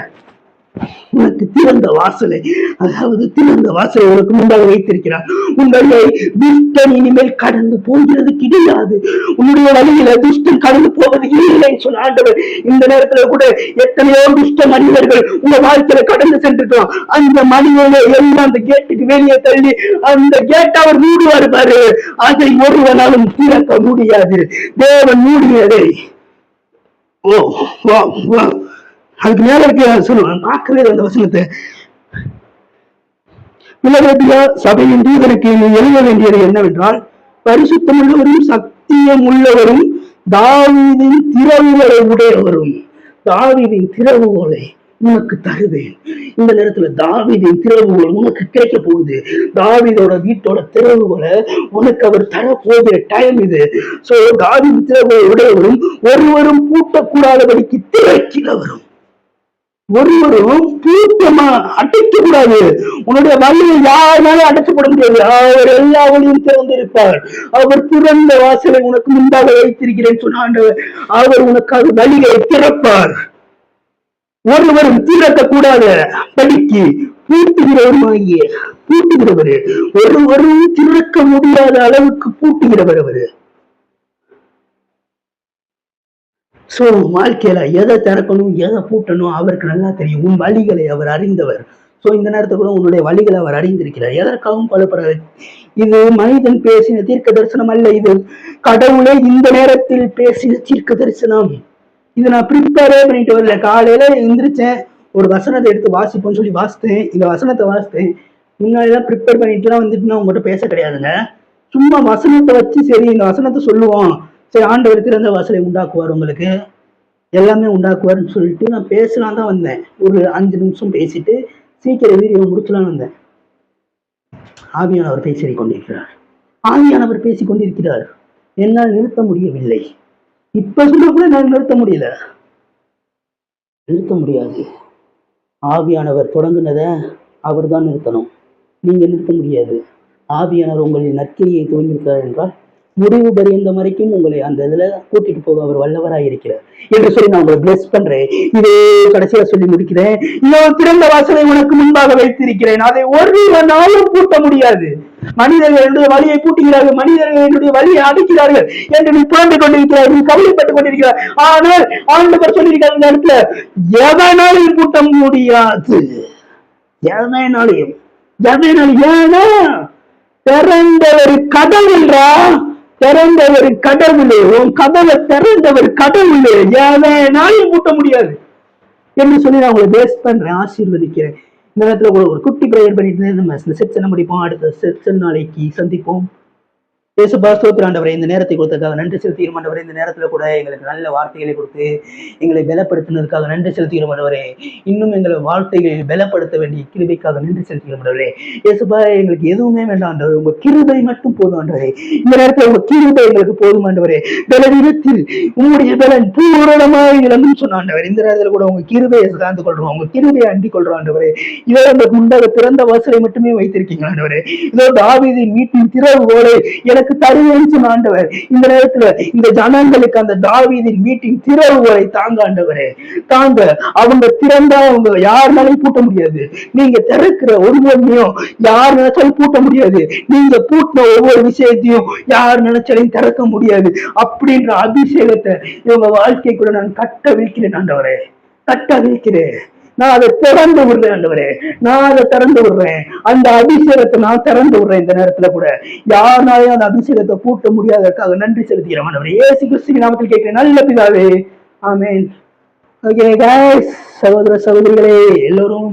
உனக்கு திறந்த வாசலை, அதாவது திறந்த வாசலை உனக்கு முன்பாக வைத்திருக்கிறார். உங்களை துஷ்டன் இனிமேல் கடந்து போகிறது கிடையாது. உன்னுடைய வழியில துஷ்டன் கடந்து போவது இல்லைன்னு சொன்ன ஆண்டவர் இந்த நேரத்துல கூட எத்தனையோ துஷ்ட மனிதர்கள் உங்க வாழ்க்கையில கடந்து சென்றிருக்கலாம். அந்த மனிதர்களை எல்லாம் அந்த கேட்டுக்கு வெளியே தள்ளி அந்த கேட்டை அவர் மூடுவார் பாரு, அதை ஒருவனாலும் திறக்க முடியாது. தேவன் மூடியதை ஓ வா வா அதுக்கு மேல இருக்க சொல்லுவேன். பார்க்கவே அந்த வசனத்தை. பிலதெல்பியா சபையின் தூதனுக்கு நீ எழுத வேண்டியது என்னவென்றால், பரிசுத்தம் உள்ளவரும் சத்தியம் உள்ளவரும் தாவீதின் திறவுகளை உடையவரும், தாவீதின் திறவுகளை உனக்கு தருவேன். இந்த நேரத்துல தாவீதின் திறவுகள் உனக்கு கிடைக்க போகுது. தாவீதோட வீட்டோட திறவுகளை உனக்கு அவர் தரப்போகிற டைம் இது. சோ தாவீது திறவுகளை உடையவரும் ஒருவரும் பூட்டக்கூடாதபடிக்கு திறக்கிறவரும், ஒருவரும் பூட்டமா அடைக்க கூடாது. உன்னுடைய வழியை யாராலும் அடைச்சப்பட முடியாது. அவர் எல்லா வழியும் திறந்திருப்பார். அவர் திறந்த வாசலை உனக்கு முன்பாக வைத்திருக்கிறேன் சொன்ன அவர் உனக்காக வழியை திறப்பார். ஒருவரும் திறக்க கூடாத படிக்கு பூட்டுகிறவருமாகிய பூட்டுகிறவர், ஒருவரும் திறக்க முடியாத அளவுக்கு பூட்டுகிறவர் அவரு. சோ வாழ்க்கையில எதை திறக்கணும் எதை பூட்டணும் அவருக்கு நல்லா தெரியும். உன் வழிகளை அவர் அறிந்தவர். சோ இந்த நேரத்துல கூட உன்னுடைய வழிகளை அவர் அறிந்திருக்கிறார். எதற்காகவும் கொல்லப்படுறாரு. இது மனிதன் பேசின தீர்க்க தரிசனம் அல்ல. இது கடவுளே இந்த நேரத்தில் பேசின தீர்க்க தரிசனம். இது நான் ப்ரிப்பேரே பண்ணிட்டு வரல. காலையில எந்திரிச்சேன், ஒரு வசனத்தை எடுத்து வாசிப்போம்னு சொல்லி வாசித்தேன். இந்த வசனத்தை வாசித்தேன். முன்னாடிதான் ப்ரிப்பேர் பண்ணிட்டுலாம் வந்துட்டு நான் உங்கள்கிட்ட பேச கிடையாதுங்க. சும்மா வசனத்தை வச்சு சரி இந்த வசனத்தை சொல்லுவோம், சரி ஆண்டவர் திறந்த வாசலை உண்டாக்குவார், உங்களுக்கு எல்லாமே உண்டாக்குவார்னு சொல்லிட்டு நான் பேசலாம் தான் வந்தேன். ஒரு 5 நிமிஷம் பேசிட்டு சீக்கிரம் வீடியோ முடிச்சலான்னு வந்தேன். ஆவியானவர் பேசிக் கொண்டிருக்கிறார். ஆவியானவர் பேசிக் கொண்டிருக்கிறார். என்னால் நிறுத்த முடியவில்லை. இப்ப சொல்ல கூட நான் நிறுத்த முடியல, நிறுத்த முடியாது. ஆவியானவர் தொடங்குனதை அவர் தான் நிறுத்தணும். நீங்க நிறுத்த முடியாது. ஆவியானவர் உங்களின் நற்கிரியை துவங்கியிருக்கிறார் என்றால் முடிவு பரியந்த வரைக்கும் உங்களை அந்த இதுல கூட்டிட்டு போக அவர் வல்லவராக இருக்கிறார் என்று சொல்லி நான் உங்களை பிளஸ் பண்றேன். இதே கடைசியா சொல்லி முடிக்கிறேன். இன்னொரு திறந்த வாசலை உனக்கு முன்பாக வைத்திருக்கிறேன், அதை ஒரு நாளும் பூட்ட முடியாது. மனிதர்கள் என்னுடைய வழியை பூட்டுகிறார்கள், மனிதர்கள் என்னுடைய வழியை அடைக்கிறார்கள் என்று நீ புரண்டு கொண்டிருக்கிறார், நீ கவலைப்பட்டுக் கொண்டிருக்கிறார். ஆனால் ஆண்டவர் சொல்லியிருக்கார் இந்த இடத்துல, எவனாலையும் பூட்ட முடியாது. எவனாலையும் ஏன்னா திறந்தவர் கடவுள்ரா, திறந்தவர் கடவுளே, உன் கதவை திறந்தவர் கடவுளே, எவனாலையும் பூட்ட முடியாது என்று சொல்லி நான் உங்களை பேஸ் பண்றேன், ஆசீர்வதிக்கிறேன். இந்த நேரத்துல கூட ஒரு குட்டி பிரேயர் பண்ணிட்டு நம்ம இந்த செக்ஷனை முடிப்போம். அடுத்த செக்ஷன் நாளைக்கு சந்திப்போம். இயேசுபா ஸ்தோத்திரம். இந்த நேரத்தை கொடுத்ததுக்காக நன்றி செலுத்துகிறோம் ஆண்டவரே. இந்த நேரத்துல கூட எங்களுக்கு நல்ல வார்த்தைகளை கொடுத்து எங்களை பலப்படுத்தினதுக்காக நன்றி செலுத்துகிறோம் ஆண்டவரே. இன்னும் எங்களை வார்த்தைகளை பலப்படுத்த வேண்டிய கிருபைக்காக நன்றி செலுத்துகிறோம் ஆண்டவரே. இயேசுபா எங்களுக்கு எதுவுமே வேண்டாம் ஆண்டவரே, உங்க கிருபை மட்டும் போதும் ஆண்டவரே. இந்த நேரத்துல உங்க கிருபை எங்களுக்கு போதும் ஆண்டவரே. பலவீனத்தில் உங்களுடைய பலன் பூரணமாய் விளங்கும் சொன்ன ஆண்டவர். இந்த நேரத்துல கூட உங்க கிருபையை சார்ந்து கொள்றோம், உங்க கிருபையை அண்டிக் கொள்றோம் ஆண்டவரே. இதோ எங்களுக்கு முன்பாக திறந்த வாசலை மட்டுமே வைத்திருக்கீங்க ஆண்டவரே. இதோ தாவீதின் வீட்டின் திறவுகோலை எனக்கு தருவேன்னு சொன்ன ஆண்டவர். இந்த நேரத்துல இந்த ஜனங்களுக்கு அந்த தாவீதின் வீட்டின் திறவுகளை தாங்க ஆண்டவரே, தாங்க. அவங்க திறந்தா அவங்க யாருனாலையும் பூட்ட முடியாது. நீங்க திறக்கிற ஒவ்வொன்றையும் யார் நினைச்சாலும் பூட்ட முடியாது. நீங்க பூட்டின ஒவ்வொரு விஷயத்தையும் யார் நினைச்சாலும் திறக்க முடியாது. அப்படின்ற அபிஷேகத்தை இவங்க வாழ்க்கைக்குள்ள நான் கட்ட வைக்கிறேன் ஆண்டவரே, கட்ட வைக்கிறேன். நான் அதை திறந்து விடுறேன் ஆண்டவரே, நான் அதை திறந்து விடுறேன். அந்த அபிஷேகத்தை நான் திறந்து விடுறேன். இந்த நேரத்துல கூட யாருனாலையும் அந்த அபிஷேகத்தை பூட்ட முடியாததற்காக நன்றி செலுத்துகிறேன் ஆண்டவரே. இயேசு கிறிஸ்துவின் நாமத்தில் கேட்கிறேன் நல்ல பிதாவே, ஆமென். ஓகே गाइस, சகோதர சகோதரிகளே எல்லோரும்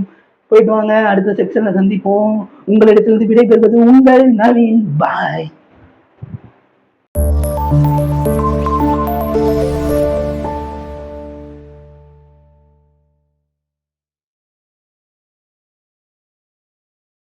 போயிட்டு வாங்க. அடுத்த செக்ஷன்ல சந்திப்போம். உங்களிடத்திலிருந்து விடைபெறுவது உங்கள் நவீன். பாய்.